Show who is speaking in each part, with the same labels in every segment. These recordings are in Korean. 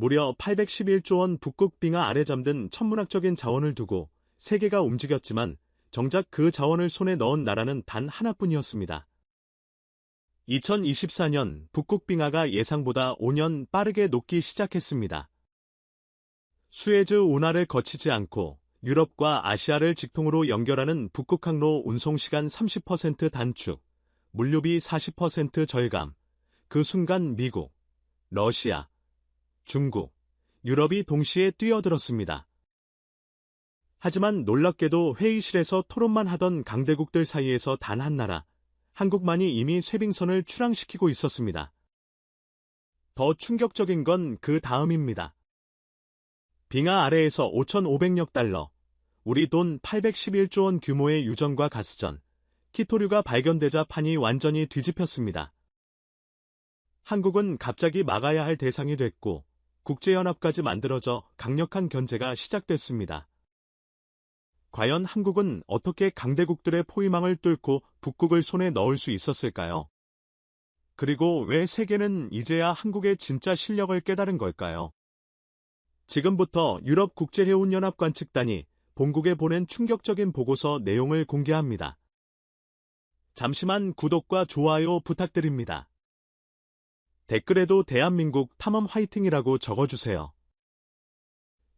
Speaker 1: 무려 811조 원 북극 빙하 아래 잠든 천문학적인 자원을 두고 세계가 움직였지만 정작 그 자원을 손에 넣은 나라는 단 하나뿐이었습니다. 2024년 북극 빙하가 예상보다 5년 빠르게 녹기 시작했습니다. 수에즈 운하를 거치지 않고 유럽과 아시아를 직통으로 연결하는 북극 항로 운송시간 30% 단축, 물류비 40% 절감. 그 순간 미국, 러시아, 중국, 유럽이 동시에 뛰어들었습니다. 하지만 놀랍게도 회의실에서 토론만 하던 강대국들 사이에서 단 한 나라, 한국만이 이미 쇄빙선을 출항시키고 있었습니다. 더 충격적인 건 그 다음입니다. 빙하 아래에서 5,500억 달러, 우리 돈 811조 원 규모의 유전과 가스전, 키토류가 발견되자 판이 완전히 뒤집혔습니다. 한국은 갑자기 막아야 할 대상이 됐고 국제연합까지 만들어져 강력한 견제가 시작됐습니다. 과연 한국은 어떻게 강대국들의 포위망을 뚫고 북극을 손에 넣을 수 있었을까요? 그리고 왜 세계는 이제야 한국의 진짜 실력을 깨달은 걸까요? 지금부터 유럽국제해운연합 관측단이 본국에 보낸 충격적인 보고서 내용을 공개합니다. 잠시만 구독과 좋아요 부탁드립니다. 댓글에도 대한민국 탐험 화이팅이라고 적어주세요.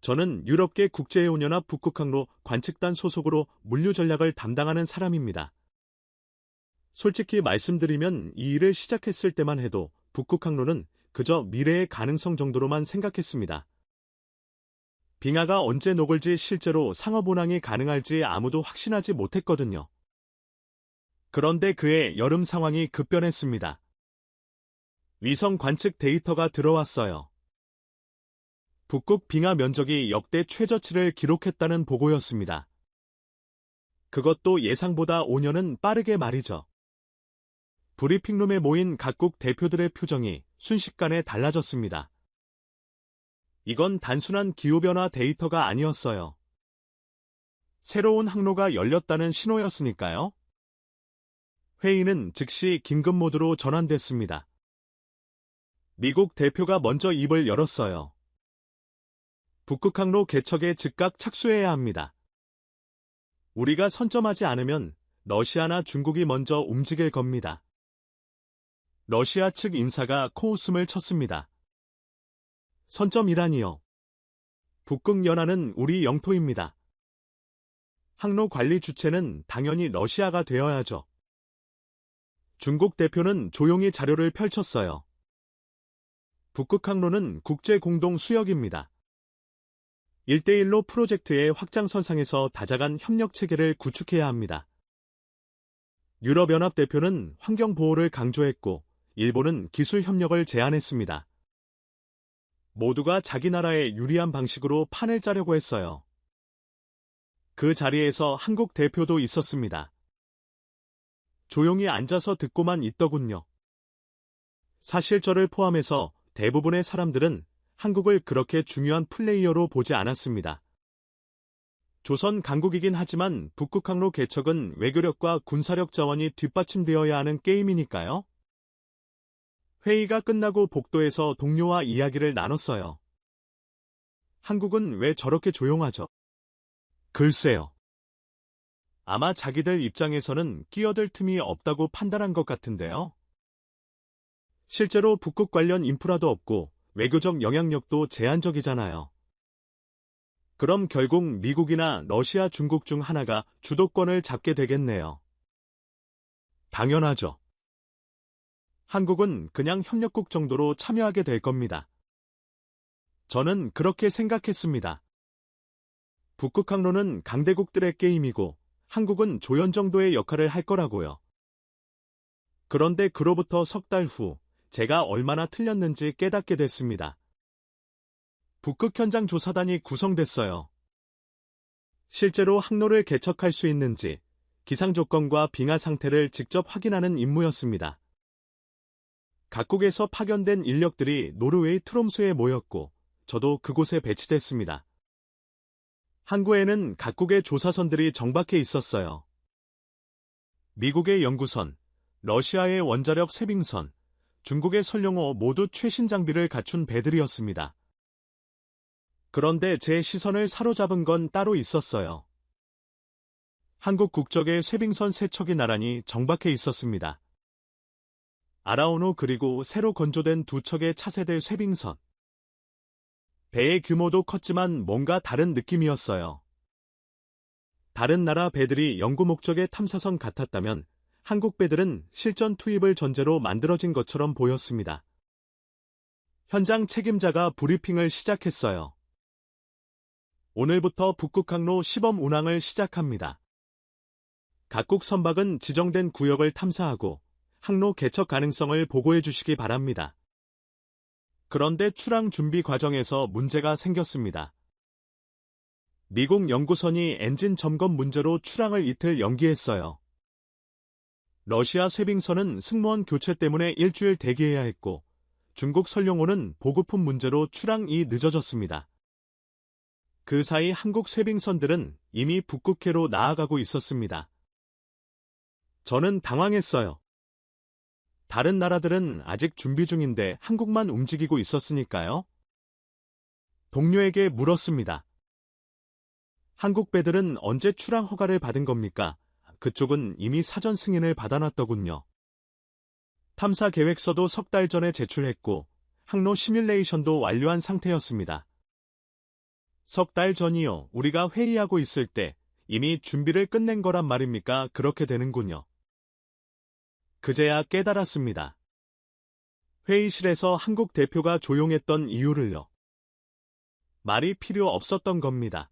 Speaker 1: 저는 유럽계 국제해운연합 북극항로 관측단 소속으로 물류 전략을 담당하는 사람입니다. 솔직히 말씀드리면 이 일을 시작했을 때만 해도 북극항로는 그저 미래의 가능성 정도로만 생각했습니다. 빙하가 언제 녹을지 실제로 상업운항이 가능할지 아무도 확신하지 못했거든요. 그런데 그해 여름 상황이 급변했습니다. 위성 관측 데이터가 들어왔어요. 북극 빙하 면적이 역대 최저치를 기록했다는 보고였습니다. 그것도 예상보다 5년은 빠르게 말이죠. 브리핑룸에 모인 각국 대표들의 표정이 순식간에 달라졌습니다. 이건 단순한 기후변화 데이터가 아니었어요. 새로운 항로가 열렸다는 신호였으니까요. 회의는 즉시 긴급 모드로 전환됐습니다. 미국 대표가 먼저 입을 열었어요. 북극항로 개척에 즉각 착수해야 합니다. 우리가 선점하지 않으면 러시아나 중국이 먼저 움직일 겁니다. 러시아 측 인사가 코웃음을 쳤습니다. 선점이라니요. 북극연안은 우리 영토입니다. 항로 관리 주체는 당연히 러시아가 되어야죠. 중국 대표는 조용히 자료를 펼쳤어요. 북극항로는 국제공동 수역입니다. 1대1로 프로젝트의 확장선상에서 다자간 협력체계를 구축해야 합니다. 유럽연합 대표는 환경보호를 강조했고 일본은 기술협력을 제안했습니다. 모두가 자기 나라에 유리한 방식으로 판을 짜려고 했어요. 그 자리에서 한국 대표도 있었습니다. 조용히 앉아서 듣고만 있더군요. 사실 저를 포함해서 대부분의 사람들은 한국을 그렇게 중요한 플레이어로 보지 않았습니다. 조선 강국이긴 하지만 북극항로 개척은 외교력과 군사력 자원이 뒷받침되어야 하는 게임이니까요. 회의가 끝나고 복도에서 동료와 이야기를 나눴어요. 한국은 왜 저렇게 조용하죠? 글쎄요. 아마 자기들 입장에서는 끼어들 틈이 없다고 판단한 것 같은데요. 실제로 북극 관련 인프라도 없고 외교적 영향력도 제한적이잖아요. 그럼 결국 미국이나 러시아, 중국 중 하나가 주도권을 잡게 되겠네요. 당연하죠. 한국은 그냥 협력국 정도로 참여하게 될 겁니다. 저는 그렇게 생각했습니다. 북극항로는 강대국들의 게임이고 한국은 조연 정도의 역할을 할 거라고요. 그런데 그로부터 석 달 후 제가 얼마나 틀렸는지 깨닫게 됐습니다. 북극 현장 조사단이 구성됐어요. 실제로 항로를 개척할 수 있는지 기상 조건과 빙하 상태를 직접 확인하는 임무였습니다. 각국에서 파견된 인력들이 노르웨이 트롬소에 모였고 저도 그곳에 배치됐습니다. 항구에는 각국의 조사선들이 정박해 있었어요. 미국의 연구선, 러시아의 원자력 쇄빙선, 중국의 선룡호 모두 최신 장비를 갖춘 배들이었습니다. 그런데 제 시선을 사로잡은 건 따로 있었어요. 한국 국적의 쇄빙선 3척이 나란히 정박해 있었습니다. 아라오노 그리고 새로 건조된 2척의 차세대 쇄빙선. 배의 규모도 컸지만 뭔가 다른 느낌이었어요. 다른 나라 배들이 연구 목적의 탐사선 같았다면 한국 배들은 실전 투입을 전제로 만들어진 것처럼 보였습니다. 현장 책임자가 브리핑을 시작했어요. 오늘부터 북극 항로 시범 운항을 시작합니다. 각국 선박은 지정된 구역을 탐사하고 항로 개척 가능성을 보고해 주시기 바랍니다. 그런데 출항 준비 과정에서 문제가 생겼습니다. 미국 연구선이 엔진 점검 문제로 출항을 이틀 연기했어요. 러시아 쇄빙선은 승무원 교체 때문에 일주일 대기해야 했고 중국 설룡호는 보급품 문제로 출항이 늦어졌습니다. 그 사이 한국 쇄빙선들은 이미 북극해로 나아가고 있었습니다. 저는 당황했어요. 다른 나라들은 아직 준비 중인데 한국만 움직이고 있었으니까요. 동료에게 물었습니다. 한국 배들은 언제 출항 허가를 받은 겁니까? 그쪽은 이미 사전 승인을 받아놨더군요. 탐사 계획서도 3달 전에 제출했고 항로 시뮬레이션도 완료한 상태였습니다. 3달 전이요. 우리가 회의하고 있을 때 이미 준비를 끝낸 거란 말입니까? 그렇게 되는군요. 그제야 깨달았습니다. 회의실에서 한국 대표가 조용했던 이유를요. 말이 필요 없었던 겁니다.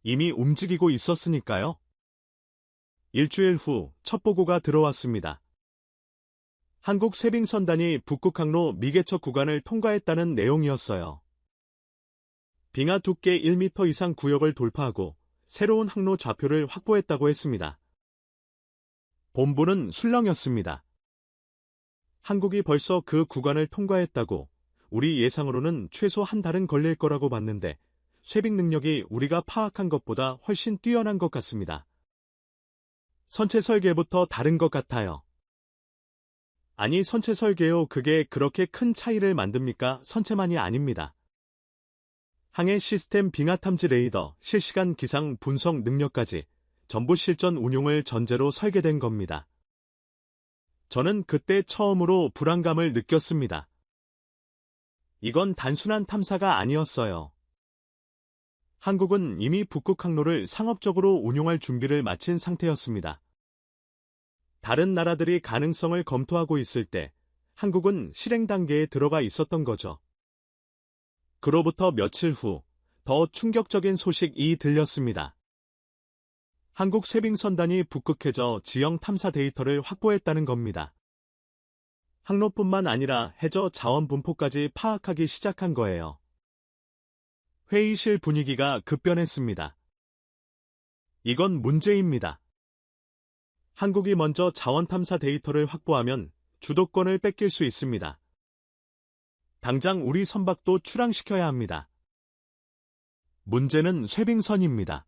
Speaker 1: 이미 움직이고 있었으니까요. 일주일 후 첫 보고가 들어왔습니다. 한국 쇄빙선단이 북극항로 미개척 구간을 통과했다는 내용이었어요. 빙하 두께 1m 이상 구역을 돌파하고 새로운 항로 좌표를 확보했다고 했습니다. 본부는 술렁였습니다. 한국이 벌써 그 구간을 통과했다고 우리 예상으로는 최소 한 달은 걸릴 거라고 봤는데 쇄빙 능력이 우리가 파악한 것보다 훨씬 뛰어난 것 같습니다. 선체 설계부터 다른 것 같아요. 아니 선체 설계요. 그게 그렇게 큰 차이를 만듭니까? 선체만이 아닙니다. 항해 시스템 빙하 탐지 레이더, 실시간 기상 분석 능력까지 전부 실전 운용을 전제로 설계된 겁니다. 저는 그때 처음으로 불안감을 느꼈습니다. 이건 단순한 탐사가 아니었어요. 한국은 이미 북극 항로를 상업적으로 운용할 준비를 마친 상태였습니다. 다른 나라들이 가능성을 검토하고 있을 때 한국은 실행 단계에 들어가 있었던 거죠. 그로부터 며칠 후 더 충격적인 소식이 들렸습니다. 한국 쇄빙선단이 북극해저 지형 탐사 데이터를 확보했다는 겁니다. 항로뿐만 아니라 해저 자원 분포까지 파악하기 시작한 거예요. 회의실 분위기가 급변했습니다. 이건 문제입니다. 한국이 먼저 자원 탐사 데이터를 확보하면 주도권을 뺏길 수 있습니다. 당장 우리 선박도 출항시켜야 합니다. 문제는 쇄빙선입니다.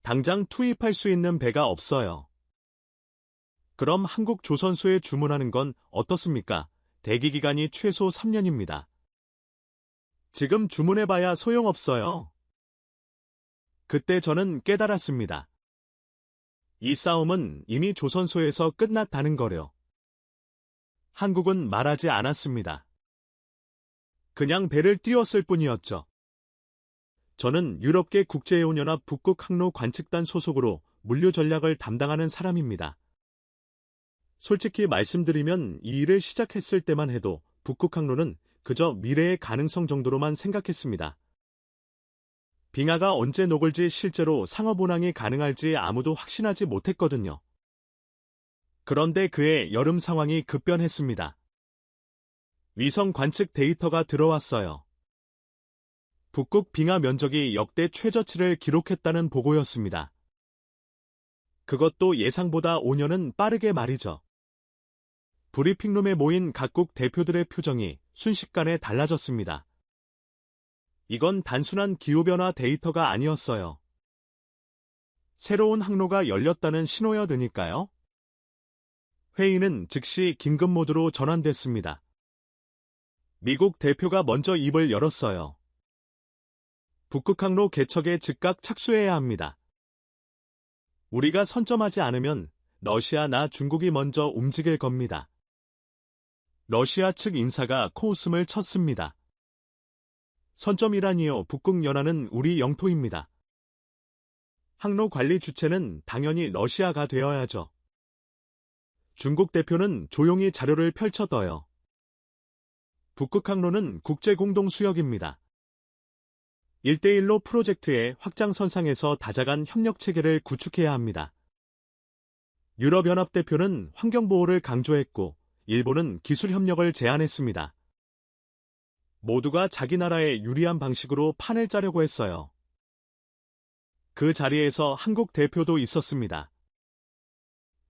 Speaker 1: 당장 투입할 수 있는 배가 없어요. 그럼 한국 조선소에 주문하는 건 어떻습니까? 대기기간이 최소 3년입니다. 지금 주문해봐야 소용없어요. 그때 저는 깨달았습니다. 이 싸움은 이미 조선소에서 끝났다는 거려. 한국은 말하지 않았습니다. 그냥 배를 띄웠을 뿐이었죠. 저는 유럽계 국제해운연합 북극항로 관측단 소속으로 물류 전략을 담당하는 사람입니다. 솔직히 말씀드리면 이 일을 시작했을 때만 해도 북극항로는 그저 미래의 가능성 정도로만 생각했습니다. 빙하가 언제 녹을지 실제로 상업운항이 가능할지 아무도 확신하지 못했거든요. 그런데 그해 여름 상황이 급변했습니다. 위성 관측 데이터가 들어왔어요. 북극 빙하 면적이 역대 최저치를 기록했다는 보고였습니다. 그것도 예상보다 5년은 빠르게 말이죠. 브리핑룸에 모인 각국 대표들의 표정이 순식간에 달라졌습니다. 이건 단순한 기후변화 데이터가 아니었어요. 새로운 항로가 열렸다는 신호여드니까요. 회의는 즉시 긴급 모드로 전환됐습니다. 미국 대표가 먼저 입을 열었어요. 북극 항로 개척에 즉각 착수해야 합니다. 우리가 선점하지 않으면 러시아나 중국이 먼저 움직일 겁니다. 러시아 측 인사가 코웃음을 쳤습니다. 선점이라니요. 북극 연안은 우리 영토입니다. 항로 관리 주체는 당연히 러시아가 되어야죠. 중국 대표는 조용히 자료를 펼쳐떠요. 북극 항로는 국제 공동 수역입니다. 1대1로 프로젝트의 확장선상에서 다자간 협력 체계를 구축해야 합니다. 유럽연합 대표는 환경보호를 강조했고 일본은 기술 협력을 제안했습니다. 모두가 자기 나라에 유리한 방식으로 판을 짜려고 했어요. 그 자리에서 한국 대표도 있었습니다.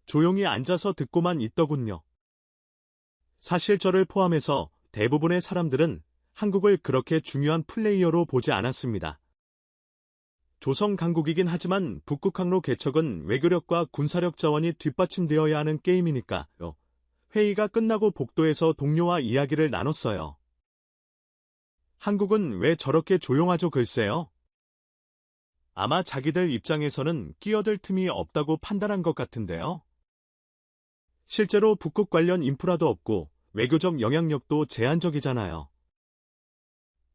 Speaker 1: 조용히 앉아서 듣고만 있더군요. 사실 저를 포함해서 대부분의 사람들은 한국을 그렇게 중요한 플레이어로 보지 않았습니다. 조선 강국이긴 하지만 북극 항로 개척은 외교력과 군사력 자원이 뒷받침되어야 하는 게임이니까요. 회의가 끝나고 복도에서 동료와 이야기를 나눴어요. 한국은 왜 저렇게 조용하죠 글쎄요. 아마 자기들 입장에서는 끼어들 틈이 없다고 판단한 것 같은데요. 실제로 북극 관련 인프라도 없고 외교적 영향력도 제한적이잖아요.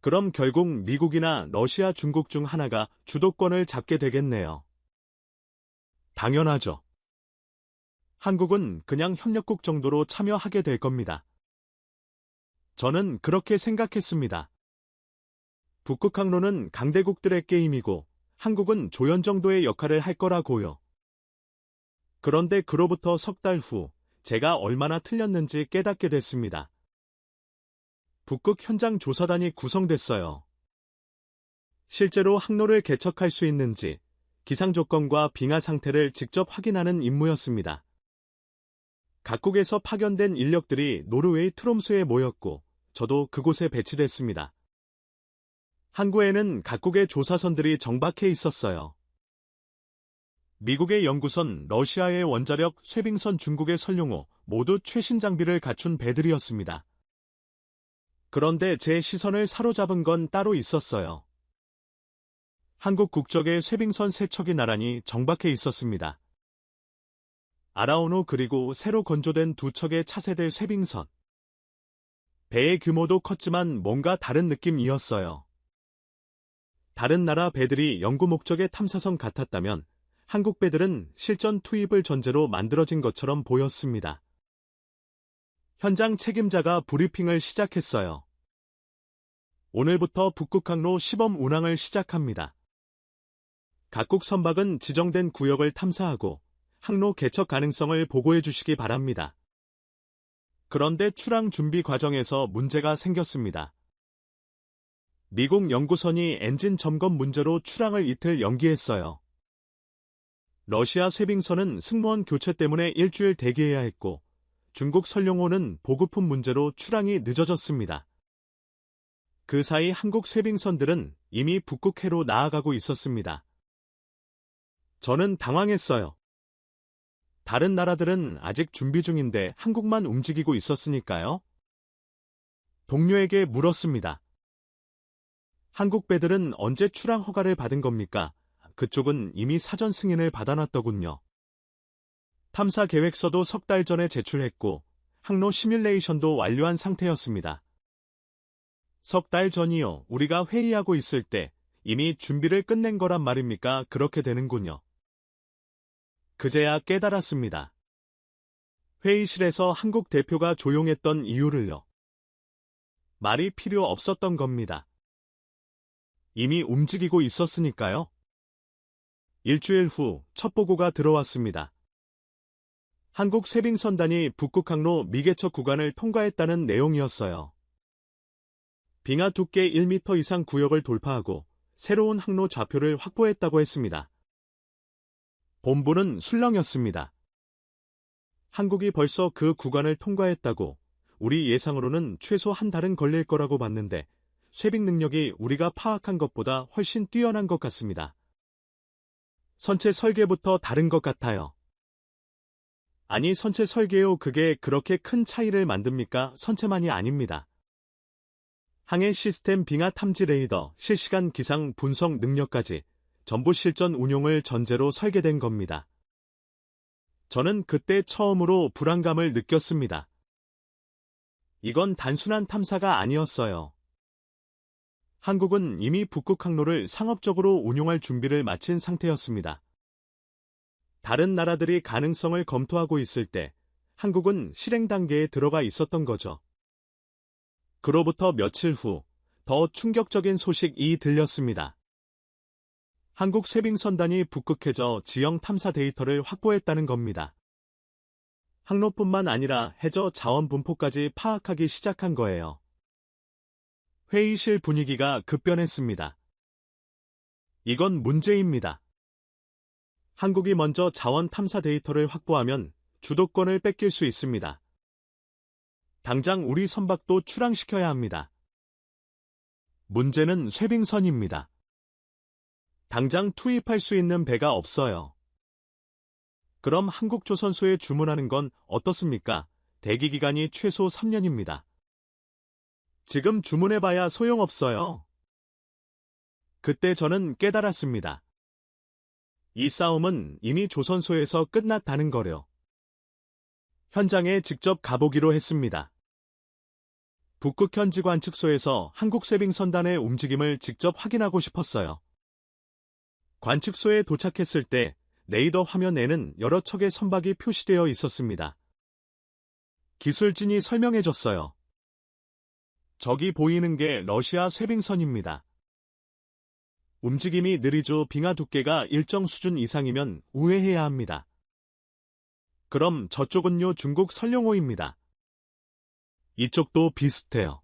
Speaker 1: 그럼 결국 미국이나 러시아, 중국 중 하나가 주도권을 잡게 되겠네요. 당연하죠. 한국은 그냥 협력국 정도로 참여하게 될 겁니다. 저는 그렇게 생각했습니다. 북극 항로는 강대국들의 게임이고 한국은 조연 정도의 역할을 할 거라고요. 그런데 그로부터 석 달 후 제가 얼마나 틀렸는지 깨닫게 됐습니다. 북극 현장 조사단이 구성됐어요. 실제로 항로를 개척할 수 있는지 기상 조건과 빙하 상태를 직접 확인하는 임무였습니다. 각국에서 파견된 인력들이 노르웨이 트롬소에 모였고 저도 그곳에 배치됐습니다. 항구에는 각국의 조사선들이 정박해 있었어요. 미국의 연구선, 러시아의 원자력, 쇠빙선, 중국의 선룡호 모두 최신 장비를 갖춘 배들이었습니다. 그런데 제 시선을 사로잡은 건 따로 있었어요. 한국 국적의 쇠빙선 3척이 나란히 정박해 있었습니다. 아라오노 그리고 새로 건조된 2척의 차세대 쇠빙선. 배의 규모도 컸지만 뭔가 다른 느낌이었어요. 다른 나라 배들이 연구 목적의 탐사선 같았다면 한국 배들은 실전 투입을 전제로 만들어진 것처럼 보였습니다. 현장 책임자가 브리핑을 시작했어요. 오늘부터 북극 항로 시범 운항을 시작합니다. 각국 선박은 지정된 구역을 탐사하고 항로 개척 가능성을 보고해 주시기 바랍니다. 그런데 출항 준비 과정에서 문제가 생겼습니다. 미국 연구선이 엔진 점검 문제로 출항을 이틀 연기했어요. 러시아 쇠빙선은 승무원 교체 때문에 일주일 대기해야 했고 중국 선룡호는 보급품 문제로 출항이 늦어졌습니다. 그 사이 한국 쇠빙선들은 이미 북극해로 나아가고 있었습니다. 저는 당황했어요. 다른 나라들은 아직 준비 중인데 한국만 움직이고 있었으니까요. 동료에게 물었습니다. 한국 배들은 언제 출항 허가를 받은 겁니까? 그쪽은 이미 사전 승인을 받아놨더군요. 탐사 계획서도 석 달 전에 제출했고 항로 시뮬레이션도 완료한 상태였습니다. 석 달 전이요. 우리가 회의하고 있을 때 이미 준비를 끝낸 거란 말입니까? 그렇게 되는군요. 그제야 깨달았습니다. 회의실에서 한국 대표가 조용했던 이유를요. 말이 필요 없었던 겁니다. 이미 움직이고 있었으니까요. 일주일 후 첫 보고가 들어왔습니다. 한국 쇠빙선단이 북극 항로 미개척 구간을 통과했다는 내용이었어요. 빙하 두께 1m 이상 구역을 돌파하고 새로운 항로 좌표를 확보했다고 했습니다. 본부는 술렁였습니다. 한국이 벌써 그 구간을 통과했다고 우리 예상으로는 최소 한 달은 걸릴 거라고 봤는데 쇠빙 능력이 우리가 파악한 것보다 훨씬 뛰어난 것 같습니다. 선체 설계부터 다른 것 같아요. 아니 선체 설계요. 그게 그렇게 큰 차이를 만듭니까? 선체만이 아닙니다. 항해 시스템 빙하 탐지 레이더, 실시간 기상 분석 능력까지 전부 실전 운용을 전제로 설계된 겁니다. 저는 그때 처음으로 불안감을 느꼈습니다. 이건 단순한 탐사가 아니었어요. 한국은 이미 북극 항로를 상업적으로 운용할 준비를 마친 상태였습니다. 다른 나라들이 가능성을 검토하고 있을 때 한국은 실행 단계에 들어가 있었던 거죠. 그로부터 며칠 후 더 충격적인 소식이 들렸습니다. 한국 쇄빙선단이 북극 해저 지형 탐사 데이터를 확보했다는 겁니다. 항로뿐만 아니라 해저 자원 분포까지 파악하기 시작한 거예요. 회의실 분위기가 급변했습니다. 이건 문제입니다. 한국이 먼저 자원 탐사 데이터를 확보하면 주도권을 뺏길 수 있습니다. 당장 우리 선박도 출항시켜야 합니다. 문제는 쇄빙선입니다. 당장 투입할 수 있는 배가 없어요. 그럼 한국조선소에 주문하는 건 어떻습니까? 대기기간이 최소 3년입니다. 지금 주문해봐야 소용없어요. 그때 저는 깨달았습니다. 이 싸움은 이미 조선소에서 끝났다는 거려. 현장에 직접 가보기로 했습니다. 북극 현지 관측소에서 한국 쇄빙선단의 움직임을 직접 확인하고 싶었어요. 관측소에 도착했을 때 레이더 화면에는 여러 척의 선박이 표시되어 있었습니다. 기술진이 설명해줬어요. 저기 보이는 게 러시아 쇄빙선입니다. 움직임이 느리죠. 빙하 두께가 일정 수준 이상이면 우회해야 합니다. 그럼 저쪽은요, 중국 설령호입니다. 이쪽도 비슷해요.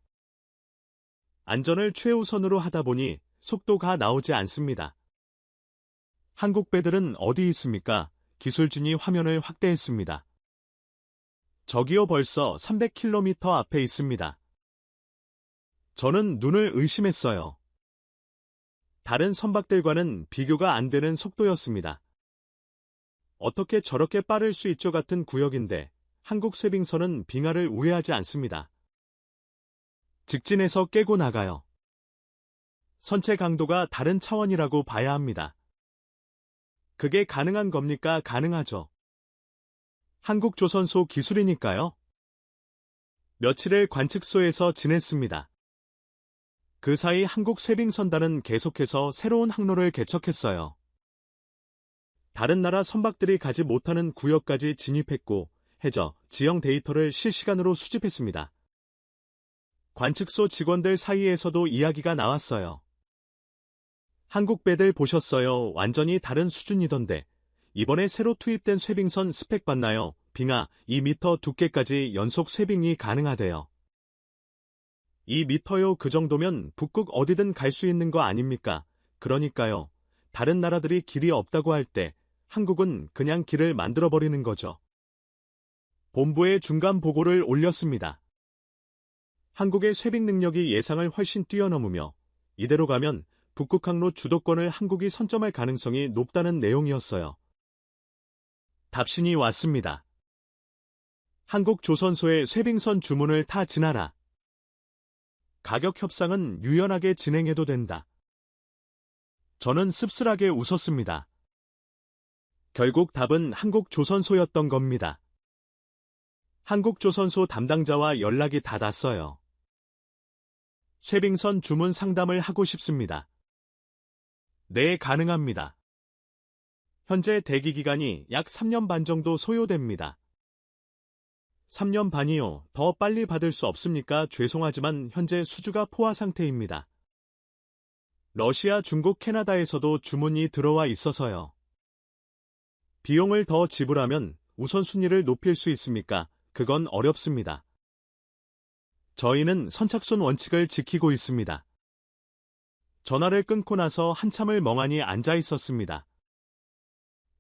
Speaker 1: 안전을 최우선으로 하다 보니 속도가 나오지 않습니다. 한국 배들은 어디 있습니까? 기술진이 화면을 확대했습니다. 저기요, 벌써 300km 앞에 있습니다. 저는 눈을 의심했어요. 다른 선박들과는 비교가 안 되는 속도였습니다. 어떻게 저렇게 빠를 수 있죠 같은 구역인데 한국 쇄빙선은 빙하를 우회하지 않습니다. 직진해서 깨고 나가요. 선체 강도가 다른 차원이라고 봐야 합니다. 그게 가능한 겁니까? 가능하죠. 한국조선소 기술이니까요. 며칠을 관측소에서 지냈습니다. 그 사이 한국 쇄빙선단은 계속해서 새로운 항로를 개척했어요. 다른 나라 선박들이 가지 못하는 구역까지 진입했고 해저, 지형 데이터를 실시간으로 수집했습니다. 관측소 직원들 사이에서도 이야기가 나왔어요. 한국 배들 보셨어요? 완전히 다른 수준이던데 이번에 새로 투입된 쇄빙선 스펙 봤나요? 빙하 2m 두께까지 연속 쇄빙이 가능하대요. 2m요. 그 정도면 북극 어디든 갈 수 있는 거 아닙니까? 그러니까요. 다른 나라들이 길이 없다고 할 때 한국은 그냥 길을 만들어버리는 거죠. 본부에 중간 보고를 올렸습니다. 한국의 쇄빙 능력이 예상을 훨씬 뛰어넘으며 이대로 가면 북극 항로 주도권을 한국이 선점할 가능성이 높다는 내용이었어요. 답신이 왔습니다. 한국 조선소의 쇄빙선 주문을 타 지나라. 가격 협상은 유연하게 진행해도 된다. 저는 씁쓸하게 웃었습니다. 결국 답은 한국 조선소였던 겁니다. 한국 조선소 담당자와 연락이 다 닿았어요. 쇄빙선 주문 상담을 하고 싶습니다. 네, 가능합니다. 현재 대기 기간이 약 3년 반 정도 소요됩니다. 3년 반이요. 더 빨리 받을 수 없습니까? 죄송하지만 현재 수주가 포화 상태입니다. 러시아, 중국, 캐나다에서도 주문이 들어와 있어서요. 비용을 더 지불하면 우선순위를 높일 수 있습니까? 그건 어렵습니다. 저희는 선착순 원칙을 지키고 있습니다. 전화를 끊고 나서 한참을 멍하니 앉아 있었습니다.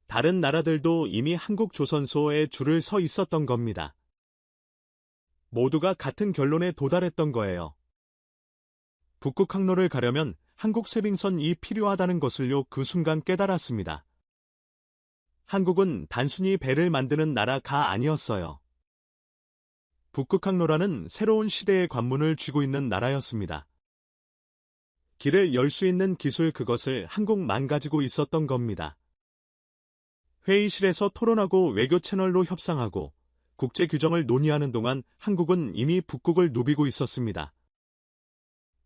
Speaker 1: 다른 나라들도 이미 한국 조선소에 줄을 서 있었던 겁니다. 모두가 같은 결론에 도달했던 거예요. 북극 항로를 가려면 한국 쇄빙선이 필요하다는 것을요, 그 순간 깨달았습니다. 한국은 단순히 배를 만드는 나라가 아니었어요. 북극 항로라는 새로운 시대의 관문을 쥐고 있는 나라였습니다. 길을 열 수 있는 기술 그것을 한국만 가지고 있었던 겁니다. 회의실에서 토론하고 외교 채널로 협상하고 국제 규정을 논의하는 동안 한국은 이미 북극을 누비고 있었습니다.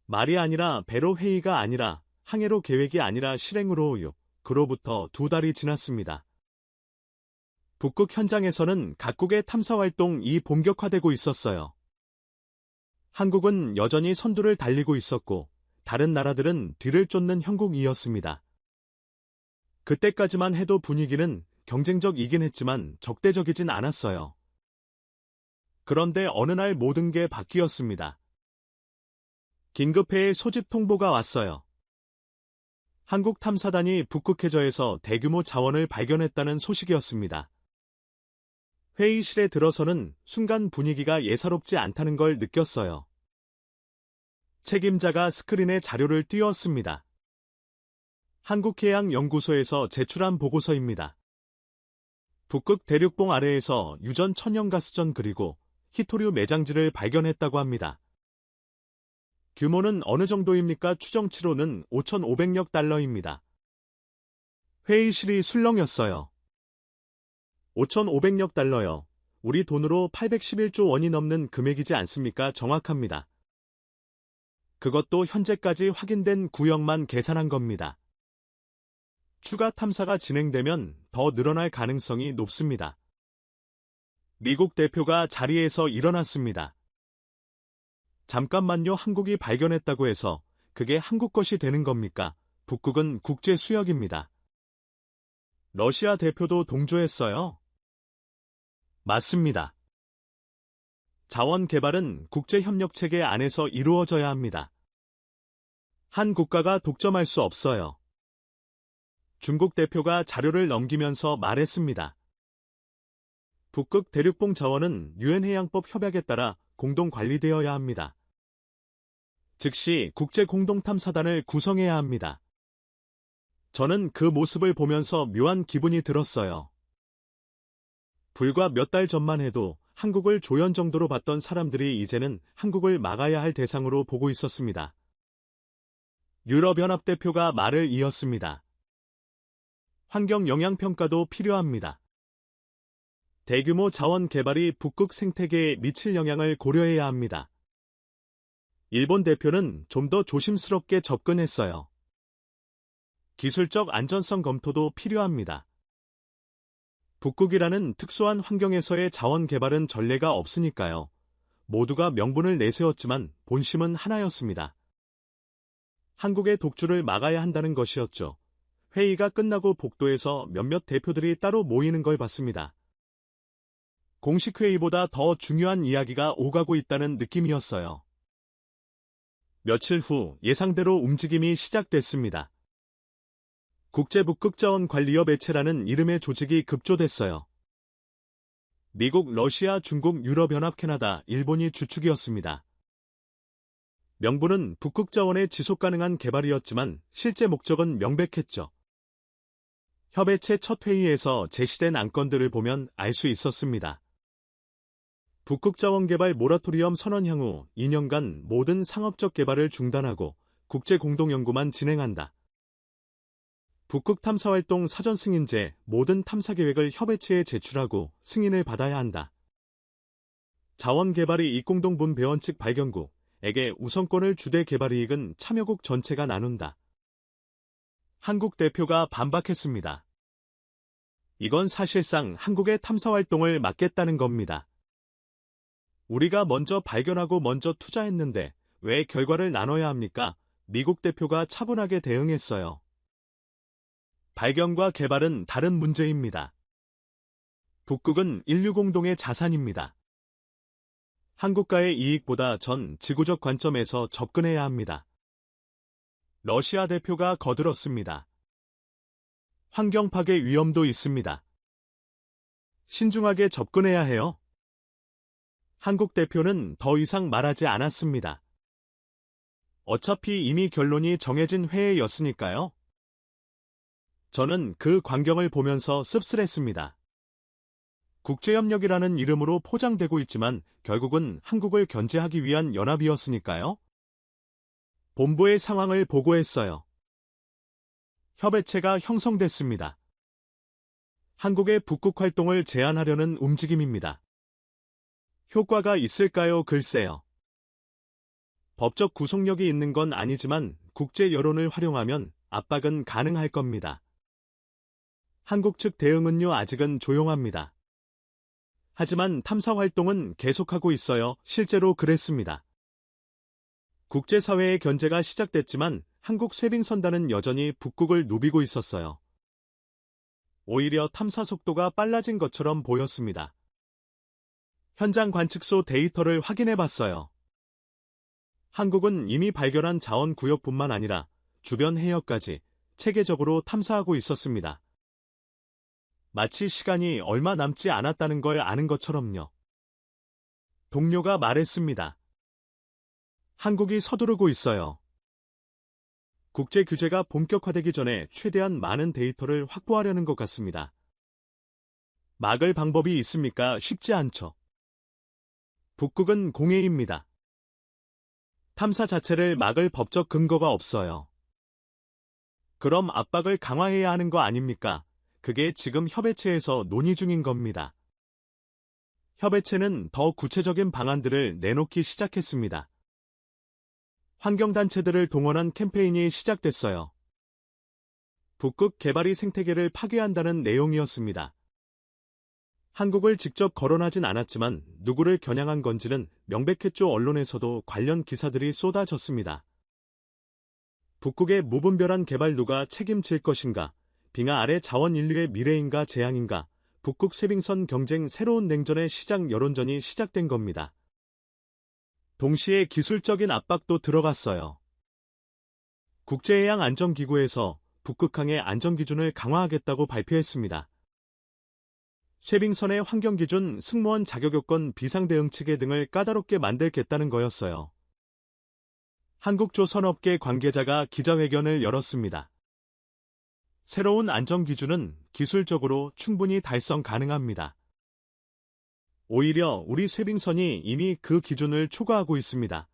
Speaker 1: 말이 아니라 배로 회의가 아니라 항해로 계획이 아니라 실행으로요. 그로부터 2달이 지났습니다. 북극 현장에서는 각국의 탐사활동이 본격화되고 있었어요. 한국은 여전히 선두를 달리고 있었고 다른 나라들은 뒤를 쫓는 형국이었습니다. 그때까지만 해도 분위기는 경쟁적이긴 했지만 적대적이진 않았어요. 그런데 어느 날 모든 게 바뀌었습니다. 긴급회의 소집 통보가 왔어요. 한국 탐사단이 북극 해저에서 대규모 자원을 발견했다는 소식이었습니다. 회의실에 들어서는 순간 분위기가 예사롭지 않다는 걸 느꼈어요. 책임자가 스크린에 자료를 띄웠습니다. 한국해양연구소에서 제출한 보고서입니다. 북극 대륙봉 아래에서 유전 천연가스전 그리고 히토류 매장지를 발견했다고 합니다. 규모는 어느 정도입니까? 추정치로는 5,500억 달러입니다. 회의실이 술렁였어요. 5,500억 달러요. 우리 돈으로 811조 원이 넘는 금액이지 않습니까? 정확합니다. 그것도 현재까지 확인된 구역만 계산한 겁니다. 추가 탐사가 진행되면 더 늘어날 가능성이 높습니다. 미국 대표가 자리에서 일어났습니다. 잠깐만요. 한국이 발견했다고 해서 그게 한국 것이 되는 겁니까? 북극은 국제 수역입니다. 러시아 대표도 동조했어요. 맞습니다. 자원 개발은 국제협력체계 안에서 이루어져야 합니다. 한 국가가 독점할 수 없어요. 중국 대표가 자료를 넘기면서 말했습니다. 북극 대륙봉 자원은 유엔해양법 협약에 따라 공동 관리되어야 합니다. 즉시 국제공동탐사단을 구성해야 합니다. 저는 그 모습을 보면서 묘한 기분이 들었어요. 불과 몇 달 전만 해도 한국을 조연 정도로 봤던 사람들이 이제는 한국을 막아야 할 대상으로 보고 있었습니다. 유럽연합 대표가 말을 이었습니다. 환경 영향평가도 필요합니다. 대규모 자원 개발이 북극 생태계에 미칠 영향을 고려해야 합니다. 일본 대표는 좀 더 조심스럽게 접근했어요. 기술적 안전성 검토도 필요합니다. 북극이라는 특수한 환경에서의 자원 개발은 전례가 없으니까요. 모두가 명분을 내세웠지만 본심은 하나였습니다. 한국의 독주를 막아야 한다는 것이었죠. 회의가 끝나고 복도에서 몇몇 대표들이 따로 모이는 걸 봤습니다. 공식 회의보다 더 중요한 이야기가 오가고 있다는 느낌이었어요. 며칠 후 예상대로 움직임이 시작됐습니다. 국제북극자원관리협의체라는 이름의 조직이 급조됐어요. 미국, 러시아, 중국, 유럽연합, 캐나다, 일본이 주축이었습니다. 명분은 북극자원의 지속가능한 개발이었지만 실제 목적은 명백했죠. 협의체 첫 회의에서 제시된 안건들을 보면 알 수 있었습니다. 북극자원 개발 모라토리엄 선언 향후 2년간 모든 상업적 개발을 중단하고 국제공동연구만 진행한다. 북극 탐사활동 사전 승인제 모든 탐사 계획을 협의체에 제출하고 승인을 받아야 한다. 자원 개발이 이공동분 배원 측 발견국에게 우선권을 주되 개발 이익은 참여국 전체가 나눈다. 한국 대표가 반박했습니다. 이건 사실상 한국의 탐사활동을 막겠다는 겁니다. 우리가 먼저 발견하고 먼저 투자했는데 왜 결과를 나눠야 합니까? 미국 대표가 차분하게 대응했어요. 발견과 개발은 다른 문제입니다. 북극은 인류 공동의 자산입니다. 한국가의 이익보다 전 지구적 관점에서 접근해야 합니다. 러시아 대표가 거들었습니다. 환경 파괴 위험도 있습니다. 신중하게 접근해야 해요. 한국 대표는 더 이상 말하지 않았습니다. 어차피 이미 결론이 정해진 회의였으니까요. 저는 그 광경을 보면서 씁쓸했습니다. 국제협력이라는 이름으로 포장되고 있지만 결국은 한국을 견제하기 위한 연합이었으니까요. 본부의 상황을 보고했어요. 협의체가 형성됐습니다. 한국의 북극 활동을 제한하려는 움직임입니다. 효과가 있을까요? 글쎄요. 법적 구속력이 있는 건 아니지만 국제 여론을 활용하면 압박은 가능할 겁니다. 한국 측 대응은요 아직은 조용합니다. 하지만 탐사 활동은 계속하고 있어요. 실제로 그랬습니다. 국제사회의 견제가 시작됐지만 한국 쇄빙선단은 여전히 북극을 누비고 있었어요. 오히려 탐사 속도가 빨라진 것처럼 보였습니다. 현장 관측소 데이터를 확인해 봤어요. 한국은 이미 발견한 자원 구역뿐만 아니라 주변 해역까지 체계적으로 탐사하고 있었습니다. 마치 시간이 얼마 남지 않았다는 걸 아는 것처럼요. 동료가 말했습니다. 한국이 서두르고 있어요. 국제 규제가 본격화되기 전에 최대한 많은 데이터를 확보하려는 것 같습니다. 막을 방법이 있습니까? 쉽지 않죠. 북극은 공해입니다. 탐사 자체를 막을 법적 근거가 없어요. 그럼 압박을 강화해야 하는 거 아닙니까? 그게 지금 협의체에서 논의 중인 겁니다. 협의체는 더 구체적인 방안들을 내놓기 시작했습니다. 환경단체들을 동원한 캠페인이 시작됐어요. 북극 개발이 생태계를 파괴한다는 내용이었습니다. 한국을 직접 거론하진 않았지만 누구를 겨냥한 건지는 명백했죠. 언론에서도 관련 기사들이 쏟아졌습니다. 북극의 무분별한 개발 누가 책임질 것인가? 빙하 아래 자원 인류의 미래인가 재앙인가? 북극 쇄빙선 경쟁 새로운 냉전의 시장 여론전이 시작된 겁니다. 동시에 기술적인 압박도 들어갔어요. 국제해양안전기구에서 북극항의 안전기준을 강화하겠다고 발표했습니다. 쇄빙선의 환경기준, 승무원 자격요건, 비상대응체계 등을 까다롭게 만들겠다는 거였어요. 한국조선업계 관계자가 기자회견을 열었습니다. 새로운 안전기준은 기술적으로 충분히 달성 가능합니다. 오히려 우리 쇄빙선이 이미 그 기준을 초과하고 있습니다.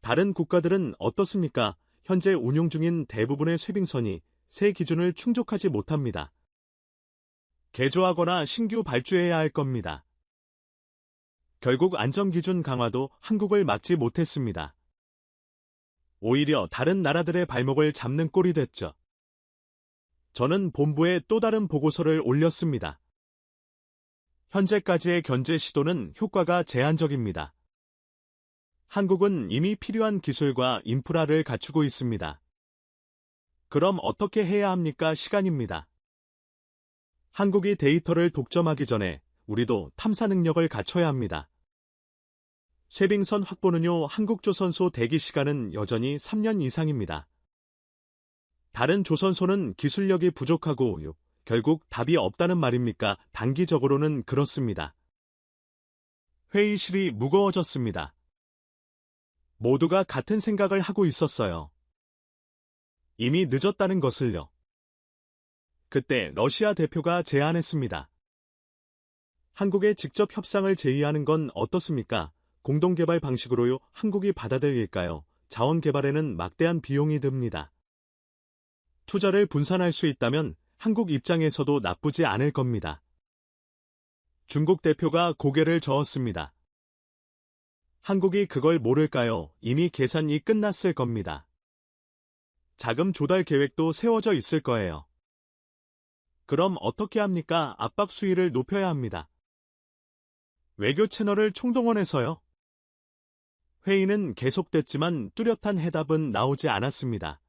Speaker 1: 다른 국가들은 어떻습니까? 현재 운용 중인 대부분의 쇄빙선이 새 기준을 충족하지 못합니다. 개조하거나 신규 발주해야 할 겁니다. 결국 안전기준 강화도 한국을 막지 못했습니다. 오히려 다른 나라들의 발목을 잡는 꼴이 됐죠. 저는 본부에 또 다른 보고서를 올렸습니다. 현재까지의 견제 시도는 효과가 제한적입니다. 한국은 이미 필요한 기술과 인프라를 갖추고 있습니다. 그럼 어떻게 해야 합니까? 시간입니다. 한국이 데이터를 독점하기 전에 우리도 탐사 능력을 갖춰야 합니다. 쇄빙선 확보는요, 한국조선소 대기 시간은 여전히 3년 이상입니다. 다른 조선소는 기술력이 부족하고 결국 답이 없다는 말입니까? 단기적으로는 그렇습니다. 회의실이 무거워졌습니다. 모두가 같은 생각을 하고 있었어요. 이미 늦었다는 것을요. 그때 러시아 대표가 제안했습니다. 한국에 직접 협상을 제의하는 건 어떻습니까? 공동개발 방식으로요. 한국이 받아들일까요? 자원 개발에는 막대한 비용이 듭니다. 투자를 분산할 수 있다면 한국 입장에서도 나쁘지 않을 겁니다. 중국 대표가 고개를 저었습니다. 한국이 그걸 모를까요? 이미 계산이 끝났을 겁니다. 자금 조달 계획도 세워져 있을 거예요. 그럼 어떻게 합니까? 압박 수위를 높여야 합니다. 외교 채널을 총동원해서요. 회의는 계속됐지만 뚜렷한 해답은 나오지 않았습니다.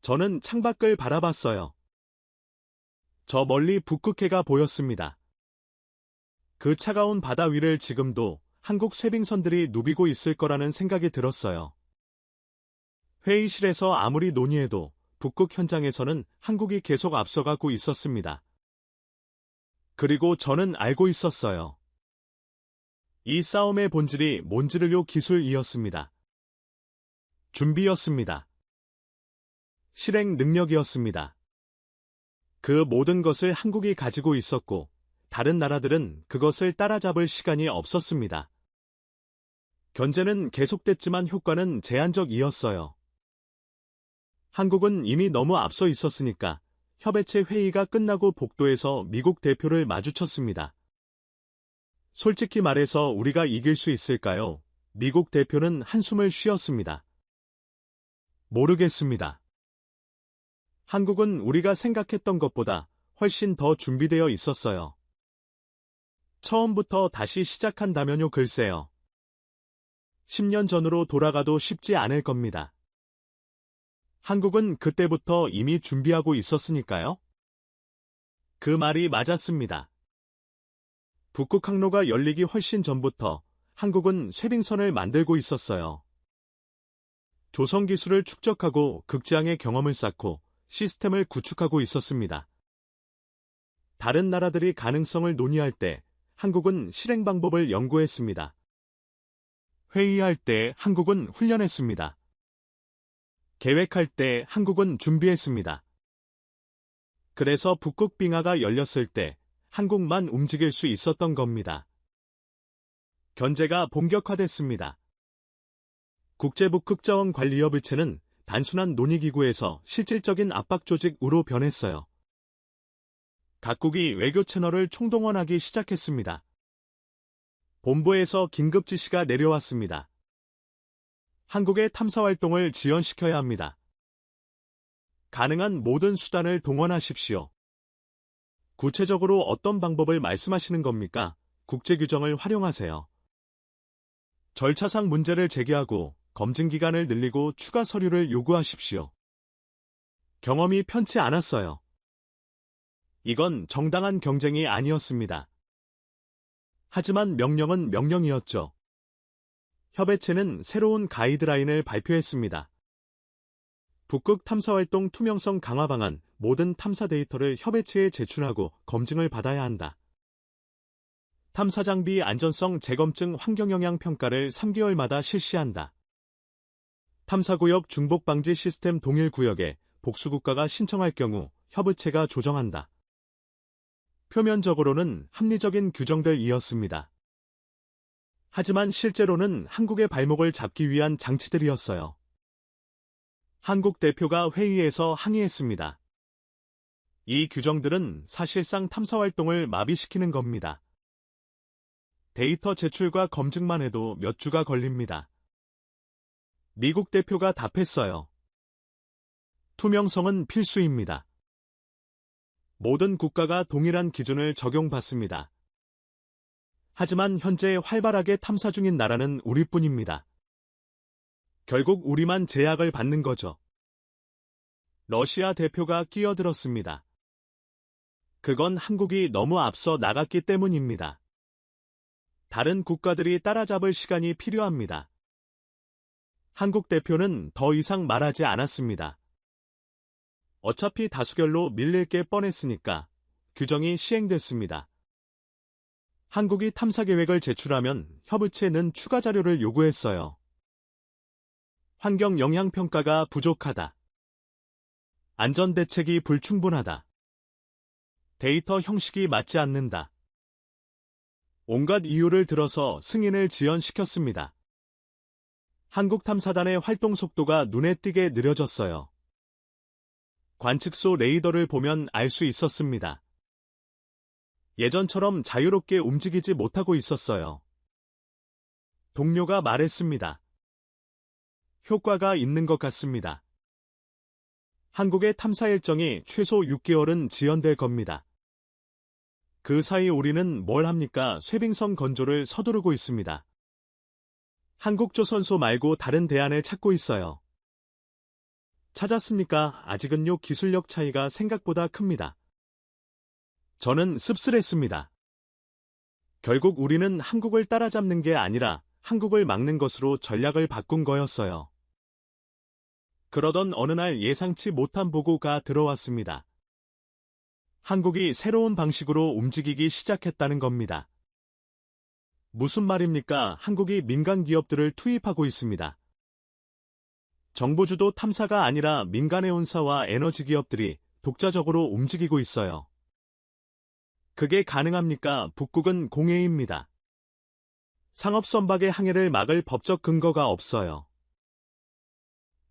Speaker 1: 저는 창밖을 바라봤어요. 저 멀리 북극해가 보였습니다. 그 차가운 바다 위를 지금도 한국 쇄빙선들이 누비고 있을 거라는 생각이 들었어요. 회의실에서 아무리 논의해도 북극 현장에서는 한국이 계속 앞서가고 있었습니다. 그리고 저는 알고 있었어요. 이 싸움의 본질이 몬지르료 기술이었습니다. 준비였습니다. 실행 능력이었습니다. 그 모든 것을 한국이 가지고 있었고 다른 나라들은 그것을 따라잡을 시간이 없었습니다. 견제는 계속됐지만 효과는 제한적이었어요. 한국은 이미 너무 앞서 있었으니까 협의체 회의가 끝나고 복도에서 미국 대표를 마주쳤습니다. 솔직히 말해서 우리가 이길 수 있을까요? 미국 대표는 한숨을 쉬었습니다. 모르겠습니다. 한국은 우리가 생각했던 것보다 훨씬 더 준비되어 있었어요. 처음부터 다시 시작한다면요, 글쎄요. 10년 전으로 돌아가도 쉽지 않을 겁니다. 한국은 그때부터 이미 준비하고 있었으니까요. 그 말이 맞았습니다. 북극 항로가 열리기 훨씬 전부터 한국은 쇄빙선을 만들고 있었어요. 조성 기술을 축적하고 극지항의 경험을 쌓고 시스템을 구축하고 있었습니다. 다른 나라들이 가능성을 논의할 때 한국은 실행 방법을 연구했습니다. 회의할 때 한국은 훈련했습니다. 계획할 때 한국은 준비했습니다. 그래서 북극 빙하가 열렸을 때 한국만 움직일 수 있었던 겁니다. 견제가 본격화됐습니다. 국제북극자원관리협의체는 단순한 논의기구에서 실질적인 압박 조직으로 변했어요. 각국이 외교 채널을 총동원하기 시작했습니다. 본부에서 긴급 지시가 내려왔습니다. 한국의 탐사활동을 지연시켜야 합니다. 가능한 모든 수단을 동원하십시오. 구체적으로 어떤 방법을 말씀하시는 겁니까? 국제규정을 활용하세요. 절차상 문제를 제기하고 검증 기간을 늘리고 추가 서류를 요구하십시오. 경험이 편치 않았어요. 이건 정당한 경쟁이 아니었습니다. 하지만 명령은 명령이었죠. 협의체는 새로운 가이드라인을 발표했습니다. 북극 탐사활동 투명성 강화 방안, 모든 탐사 데이터를 협의체에 제출하고 검증을 받아야 한다. 탐사 장비 안전성 재검증 환경영향 평가를 3개월마다 실시한다. 탐사구역 중복 방지 시스템 동일 구역에 복수국가가 신청할 경우 협의체가 조정한다. 표면적으로는 합리적인 규정들이었습니다. 하지만 실제로는 한국의 발목을 잡기 위한 장치들이었어요. 한국 대표가 회의에서 항의했습니다. 이 규정들은 사실상 탐사활동을 마비시키는 겁니다. 데이터 제출과 검증만 해도 몇 주가 걸립니다. 미국 대표가 답했어요. 투명성은 필수입니다. 모든 국가가 동일한 기준을 적용받습니다. 하지만 현재 활발하게 탐사 중인 나라는 우리뿐입니다. 결국 우리만 제약을 받는 거죠. 러시아 대표가 끼어들었습니다. 그건 한국이 너무 앞서 나갔기 때문입니다. 다른 국가들이 따라잡을 시간이 필요합니다. 한국 대표는 더 이상 말하지 않았습니다. 어차피 다수결로 밀릴 게 뻔했으니까 규정이 시행됐습니다. 한국이 탐사 계획을 제출하면 협의체는 추가 자료를 요구했어요. 환경 영향 평가가 부족하다. 안전 대책이 불충분하다. 데이터 형식이 맞지 않는다. 온갖 이유를 들어서 승인을 지연시켰습니다. 한국 탐사단의 활동 속도가 눈에 띄게 느려졌어요. 관측소 레이더를 보면 알 수 있었습니다. 예전처럼 자유롭게 움직이지 못하고 있었어요. 동료가 말했습니다. 효과가 있는 것 같습니다. 한국의 탐사 일정이 최소 6개월은 지연될 겁니다. 그 사이 우리는 뭘 합니까? 쇄빙선 건조를 서두르고 있습니다. 한국조선소 말고 다른 대안을 찾고 있어요. 찾았습니까? 아직은요, 기술력 차이가 생각보다 큽니다. 저는 씁쓸했습니다. 결국 우리는 한국을 따라잡는 게 아니라 한국을 막는 것으로 전략을 바꾼 거였어요. 그러던 어느 날 예상치 못한 보고가 들어왔습니다. 한국이 새로운 방식으로 움직이기 시작했다는 겁니다. 무슨 말입니까? 한국이 민간 기업들을 투입하고 있습니다. 정부주도 탐사가 아니라 민간의 운사와 에너지 기업들이 독자적으로 움직이고 있어요. 그게 가능합니까? 북극은 공해입니다. 상업 선박의 항해를 막을 법적 근거가 없어요.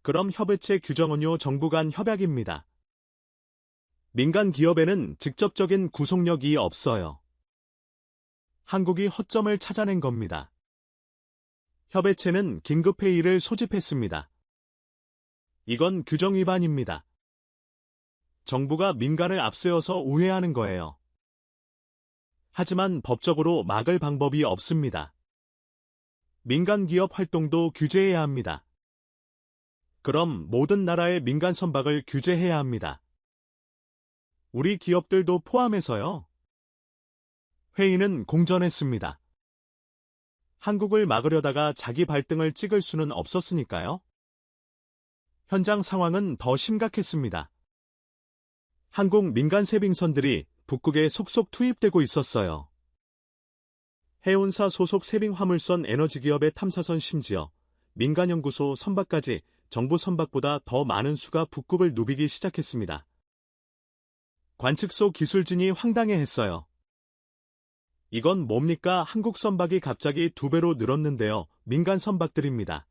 Speaker 1: 그럼 협의체 규정은요, 정부 간 협약입니다. 민간 기업에는 직접적인 구속력이 없어요. 한국이 허점을 찾아낸 겁니다. 협의체는 긴급회의를 소집했습니다. 이건 규정 위반입니다. 정부가 민간을 앞세워서 우회하는 거예요. 하지만 법적으로 막을 방법이 없습니다. 민간 기업 활동도 규제해야 합니다. 그럼 모든 나라의 민간 선박을 규제해야 합니다. 우리 기업들도 포함해서요. 회의는 공전했습니다. 한국을 막으려다가 자기 발등을 찍을 수는 없었으니까요. 현장 상황은 더 심각했습니다. 한국 민간 세빙선들이 북극에 속속 투입되고 있었어요. 해운사 소속 세빙 화물선 에너지기업의 탐사선 심지어 민간연구소 선박까지 정부 선박보다 더 많은 수가 북극을 누비기 시작했습니다. 관측소 기술진이 황당해했어요. 이건 뭡니까? 한국 선박이 갑자기 2배로 늘었는데요. 민간 선박들입니다.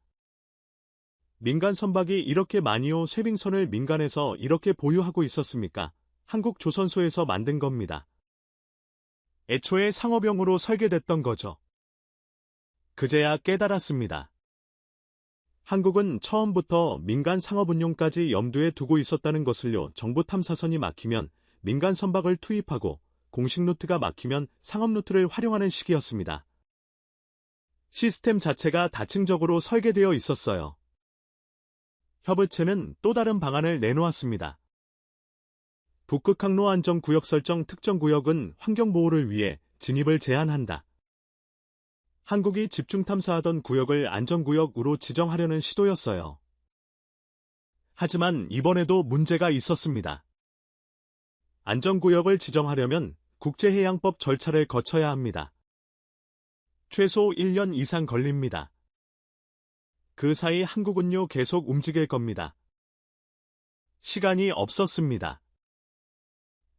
Speaker 1: 민간 선박이 이렇게 많이요? 쇠빙선을 민간에서 이렇게 보유하고 있었습니까? 한국 조선소에서 만든 겁니다. 애초에 상업용으로 설계됐던 거죠. 그제야 깨달았습니다. 한국은 처음부터 민간 상업운용까지 염두에 두고 있었다는 것을요. 정부 탐사선이 막히면 민간 선박을 투입하고 공식 루트가 막히면 상업 루트를 활용하는 시기였습니다. 시스템 자체가 다층적으로 설계되어 있었어요. 협의체는 또 다른 방안을 내놓았습니다. 북극 항로 안전구역 설정 특정구역은 환경보호를 위해 진입을 제한한다. 한국이 집중 탐사하던 구역을 안전구역으로 지정하려는 시도였어요. 하지만 이번에도 문제가 있었습니다. 안전구역을 지정하려면 국제해양법 절차를 거쳐야 합니다. 최소 1년 이상 걸립니다. 그 사이 한국은요 계속 움직일 겁니다. 시간이 없었습니다.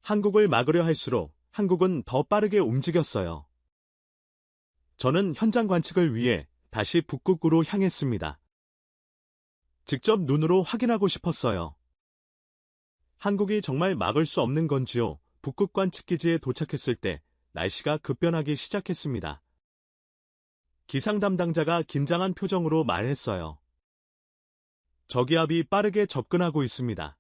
Speaker 1: 한국을 막으려 할수록 한국은 더 빠르게 움직였어요. 저는 현장 관측을 위해 다시 북극으로 향했습니다. 직접 눈으로 확인하고 싶었어요. 한국이 정말 막을 수 없는 건지요? 북극 관측기지에 도착했을 때 날씨가 급변하기 시작했습니다. 기상 담당자가 긴장한 표정으로 말했어요. 저기압이 빠르게 접근하고 있습니다.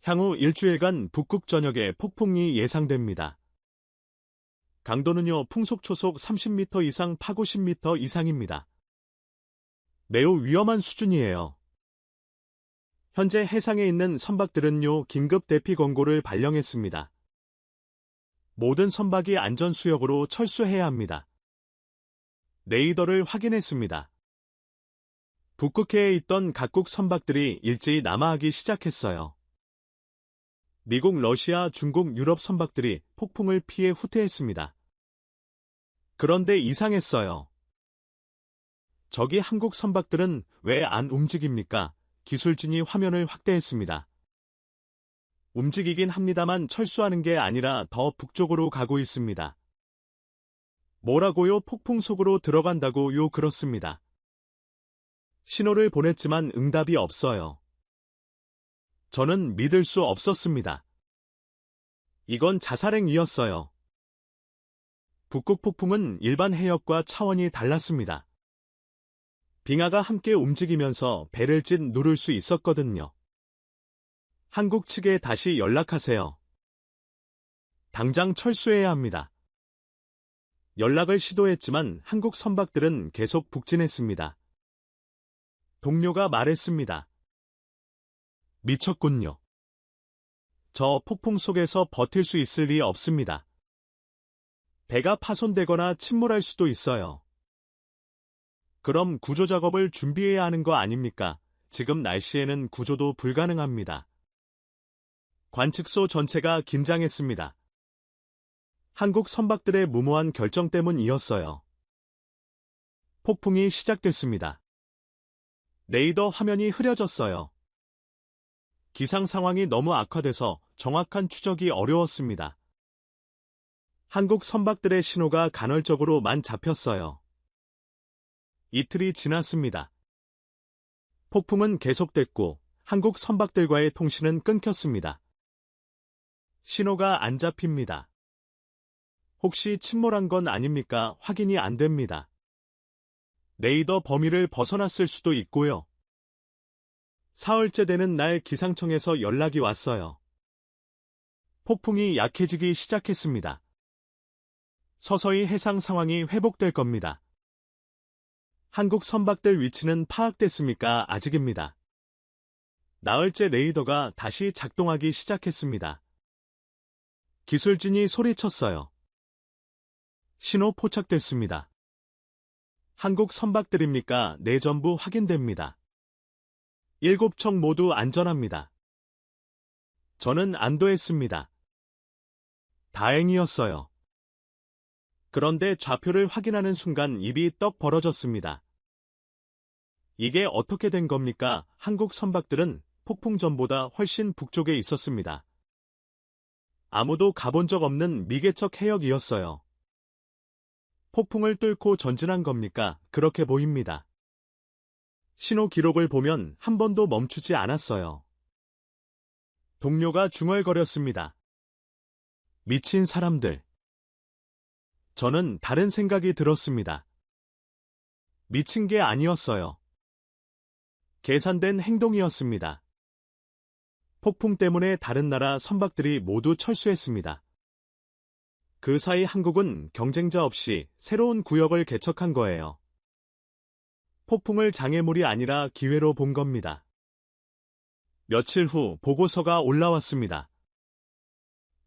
Speaker 1: 향후 일주일간 북극 전역에 폭풍이 예상됩니다. 강도는요 풍속 초속 30m 이상 파고 10m 이상입니다. 매우 위험한 수준이에요. 현재 해상에 있는 선박들은요 긴급 대피 권고를 발령했습니다. 모든 선박이 안전수역으로 철수해야 합니다. 레이더를 확인했습니다. 북극해에 있던 각국 선박들이 일제히 남하하기 시작했어요. 미국, 러시아, 중국, 유럽 선박들이 폭풍을 피해 후퇴했습니다. 그런데 이상했어요. 저기 한국 선박들은 왜 안 움직입니까? 기술진이 화면을 확대했습니다. 움직이긴 합니다만 철수하는 게 아니라 더 북쪽으로 가고 있습니다. 뭐라고요? 폭풍 속으로 들어간다고요? 그렇습니다. 신호를 보냈지만 응답이 없어요. 저는 믿을 수 없었습니다. 이건 자살행위였어요. 북극 폭풍은 일반 해역과 차원이 달랐습니다. 빙하가 함께 움직이면서 배를 찢 누를 수 있었거든요. 한국 측에 다시 연락하세요. 당장 철수해야 합니다. 연락을 시도했지만 한국 선박들은 계속 북진했습니다. 동료가 말했습니다. 미쳤군요. 저 폭풍 속에서 버틸 수 있을 리 없습니다. 배가 파손되거나 침몰할 수도 있어요. 그럼 구조 작업을 준비해야 하는 거 아닙니까? 지금 날씨에는 구조도 불가능합니다. 관측소 전체가 긴장했습니다. 한국 선박들의 무모한 결정 때문이었어요. 폭풍이 시작됐습니다. 레이더 화면이 흐려졌어요. 기상 상황이 너무 악화돼서 정확한 추적이 어려웠습니다. 한국 선박들의 신호가 간헐적으로만 잡혔어요. 이틀이 지났습니다. 폭풍은 계속됐고 한국 선박들과의 통신은 끊겼습니다. 신호가 안 잡힙니다. 혹시 침몰한 건 아닙니까? 확인이 안 됩니다. 레이더 범위를 벗어났을 수도 있고요. 사흘째 되는 날 기상청에서 연락이 왔어요. 폭풍이 약해지기 시작했습니다. 서서히 해상 상황이 회복될 겁니다. 한국 선박들 위치는 파악됐습니까? 아직입니다. 나흘째 레이더가 다시 작동하기 시작했습니다. 기술진이 소리쳤어요. 신호 포착됐습니다. 한국 선박들입니까? 네, 전부 확인됩니다. 7척 모두 안전합니다. 저는 안도했습니다. 다행이었어요. 그런데 좌표를 확인하는 순간 입이 떡 벌어졌습니다. 이게 어떻게 된 겁니까? 한국 선박들은 폭풍 전보다 훨씬 북쪽에 있었습니다. 아무도 가본 적 없는 미개척 해역이었어요. 폭풍을 뚫고 전진한 겁니까? 그렇게 보입니다. 신호 기록을 보면 한 번도 멈추지 않았어요. 동료가 중얼거렸습니다. 미친 사람들. 저는 다른 생각이 들었습니다. 미친 게 아니었어요. 계산된 행동이었습니다. 폭풍 때문에 다른 나라 선박들이 모두 철수했습니다. 그 사이 한국은 경쟁자 없이 새로운 구역을 개척한 거예요. 폭풍을 장애물이 아니라 기회로 본 겁니다. 며칠 후 보고서가 올라왔습니다.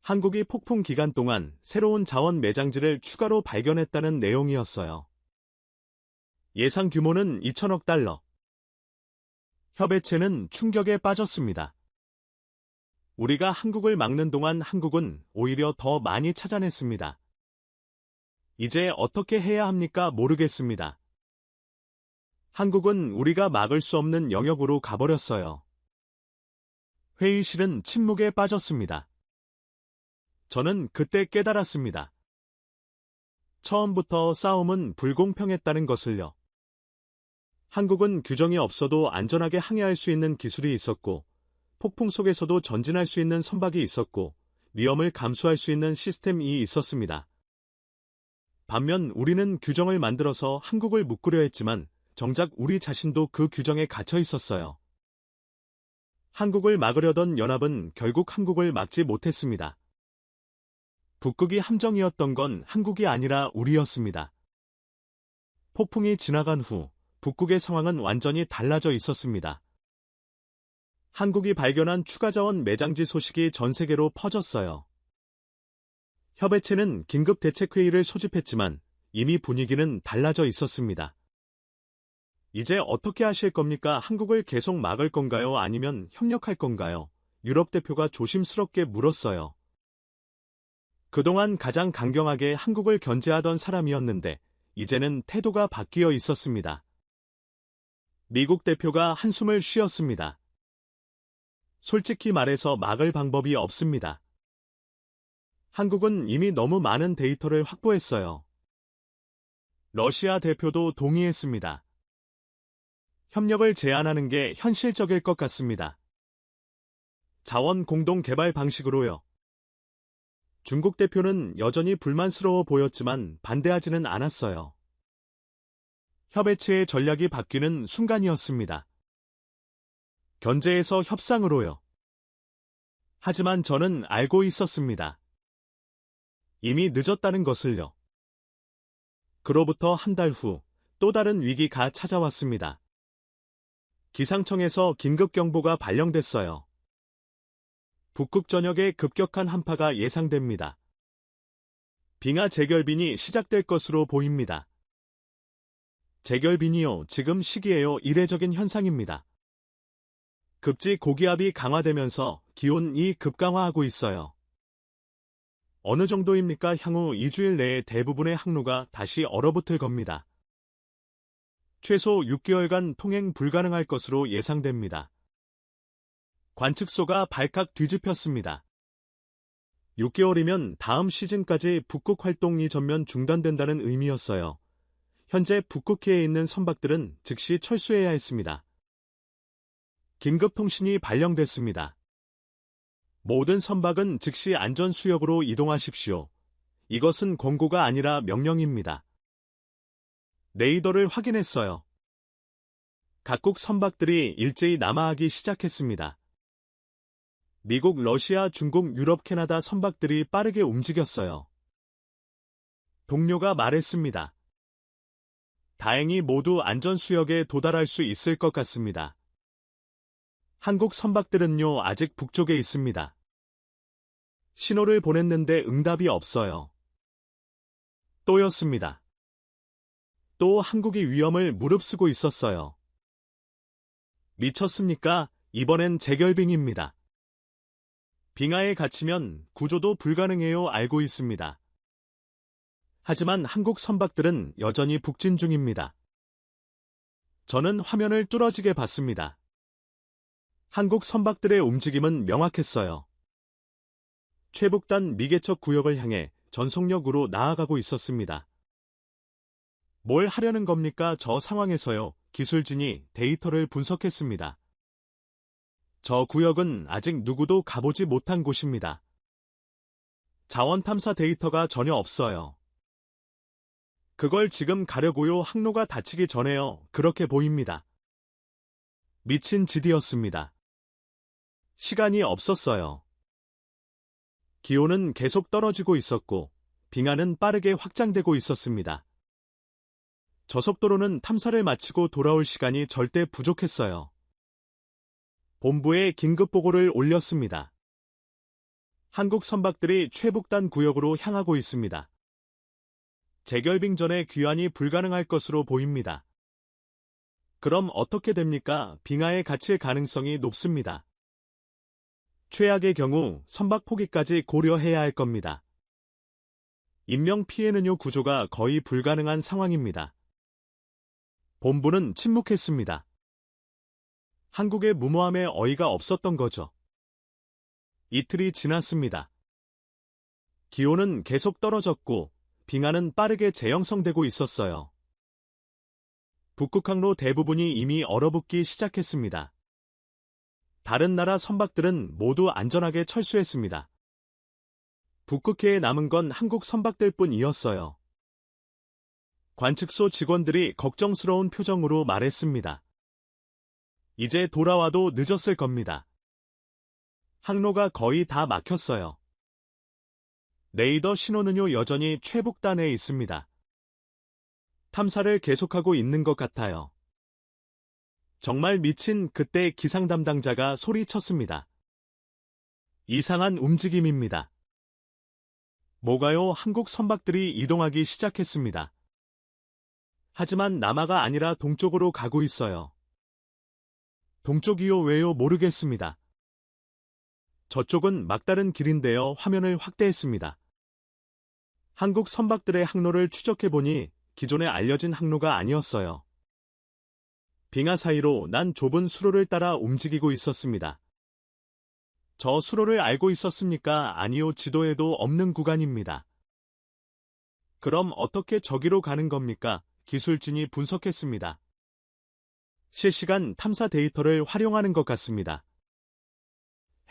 Speaker 1: 한국이 폭풍 기간 동안 새로운 자원 매장지를 추가로 발견했다는 내용이었어요. 예상 규모는 2천억 달러. 협의체는 충격에 빠졌습니다. 우리가 한국을 막는 동안 한국은 오히려 더 많이 찾아냈습니다. 이제 어떻게 해야 합니까? 모르겠습니다. 한국은 우리가 막을 수 없는 영역으로 가버렸어요. 회의실은 침묵에 빠졌습니다. 저는 그때 깨달았습니다. 처음부터 싸움은 불공평했다는 것을요. 한국은 규정이 없어도 안전하게 항해할 수 있는 기술이 있었고, 폭풍 속에서도 전진할 수 있는 선박이 있었고, 위험을 감수할 수 있는 시스템이 있었습니다. 반면 우리는 규정을 만들어서 한국을 묶으려 했지만, 정작 우리 자신도 그 규정에 갇혀 있었어요. 한국을 막으려던 연합은 결국 한국을 막지 못했습니다. 북극이 함정이었던 건 한국이 아니라 우리였습니다. 폭풍이 지나간 후 북극의 상황은 완전히 달라져 있었습니다. 한국이 발견한 추가 자원 매장지 소식이 전 세계로 퍼졌어요. 협의체는 긴급 대책회의를 소집했지만 이미 분위기는 달라져 있었습니다. 이제 어떻게 하실 겁니까? 한국을 계속 막을 건가요? 아니면 협력할 건가요? 유럽 대표가 조심스럽게 물었어요. 그동안 가장 강경하게 한국을 견제하던 사람이었는데 이제는 태도가 바뀌어 있었습니다. 미국 대표가 한숨을 쉬었습니다. 솔직히 말해서 막을 방법이 없습니다. 한국은 이미 너무 많은 데이터를 확보했어요. 러시아 대표도 동의했습니다. 협력을 제안하는 게 현실적일 것 같습니다. 자원 공동 개발 방식으로요. 중국 대표는 여전히 불만스러워 보였지만 반대하지는 않았어요. 협의체의 전략이 바뀌는 순간이었습니다. 견제에서 협상으로요. 하지만 저는 알고 있었습니다. 이미 늦었다는 것을요. 그로부터 한 달 후 또 다른 위기가 찾아왔습니다. 기상청에서 긴급경보가 발령됐어요. 북극 전역에 급격한 한파가 예상됩니다. 빙하 재결빙이 시작될 것으로 보입니다. 재결빙이요, 지금 시기에요, 이례적인 현상입니다. 급지 고기압이 강화되면서 기온이 급강화하고 있어요. 어느 정도입니까? 향후 2주일 내에 대부분의 항로가 다시 얼어붙을 겁니다. 최소 6개월간 통행 불가능할 것으로 예상됩니다. 관측소가 발칵 뒤집혔습니다. 6개월이면 다음 시즌까지 북극 활동이 전면 중단된다는 의미였어요. 현재 북극해에 있는 선박들은 즉시 철수해야 했습니다. 긴급 통신이 발령됐습니다. 모든 선박은 즉시 안전수역으로 이동하십시오. 이것은 권고가 아니라 명령입니다. 레이더를 확인했어요. 각국 선박들이 일제히 남하하기 시작했습니다. 미국, 러시아, 중국, 유럽, 캐나다 선박들이 빠르게 움직였어요. 동료가 말했습니다. 다행히 모두 안전수역에 도달할 수 있을 것 같습니다. 한국 선박들은요, 아직 북쪽에 있습니다. 신호를 보냈는데 응답이 없어요. 또였습니다. 또 한국이 위험을 무릅쓰고 있었어요. 미쳤습니까? 이번엔 재결빙입니다. 빙하에 갇히면 구조도 불가능해요. 알고 있습니다. 하지만 한국 선박들은 여전히 북진 중입니다. 저는 화면을 뚫어지게 봤습니다. 한국 선박들의 움직임은 명확했어요. 최북단 미개척 구역을 향해 전속력으로 나아가고 있었습니다. 뭘 하려는 겁니까? 저 상황에서요. 기술진이 데이터를 분석했습니다. 저 구역은 아직 누구도 가보지 못한 곳입니다. 자원 탐사 데이터가 전혀 없어요. 그걸 지금 가려고요. 항로가 닫히기 전에요. 그렇게 보입니다. 미친 짓이었습니다. 시간이 없었어요. 기온은 계속 떨어지고 있었고 빙하는 빠르게 확장되고 있었습니다. 저속도로는 탐사를 마치고 돌아올 시간이 절대 부족했어요. 본부에 긴급보고를 올렸습니다. 한국 선박들이 최북단 구역으로 향하고 있습니다. 재결빙 전에 귀환이 불가능할 것으로 보입니다. 그럼 어떻게 됩니까? 빙하에 갇힐 가능성이 높습니다. 최악의 경우 선박 포기까지 고려해야 할 겁니다. 인명피해는요 구조가 거의 불가능한 상황입니다. 본부는 침묵했습니다. 한국의 무모함에 어이가 없었던 거죠. 이틀이 지났습니다. 기온은 계속 떨어졌고 빙하는 빠르게 재형성되고 있었어요. 북극항로 대부분이 이미 얼어붙기 시작했습니다. 다른 나라 선박들은 모두 안전하게 철수했습니다. 북극해에 남은 건 한국 선박들 뿐이었어요. 관측소 직원들이 걱정스러운 표정으로 말했습니다. 이제 돌아와도 늦었을 겁니다. 항로가 거의 다 막혔어요. 레이더 신호는요 여전히 최북단에 있습니다. 탐사를 계속하고 있는 것 같아요. 정말 미친 그때 기상 담당자가 소리쳤습니다. 이상한 움직임입니다. 뭐가요? 한국 선박들이 이동하기 시작했습니다. 하지만 남하가 아니라 동쪽으로 가고 있어요. 동쪽이요 왜요 모르겠습니다. 저쪽은 막다른 길인데요. 화면을 확대했습니다. 한국 선박들의 항로를 추적해보니 기존에 알려진 항로가 아니었어요. 빙하 사이로 난 좁은 수로를 따라 움직이고 있었습니다. 저 수로를 알고 있었습니까? 아니요, 지도에도 없는 구간입니다. 그럼 어떻게 저기로 가는 겁니까? 기술진이 분석했습니다. 실시간 탐사 데이터를 활용하는 것 같습니다.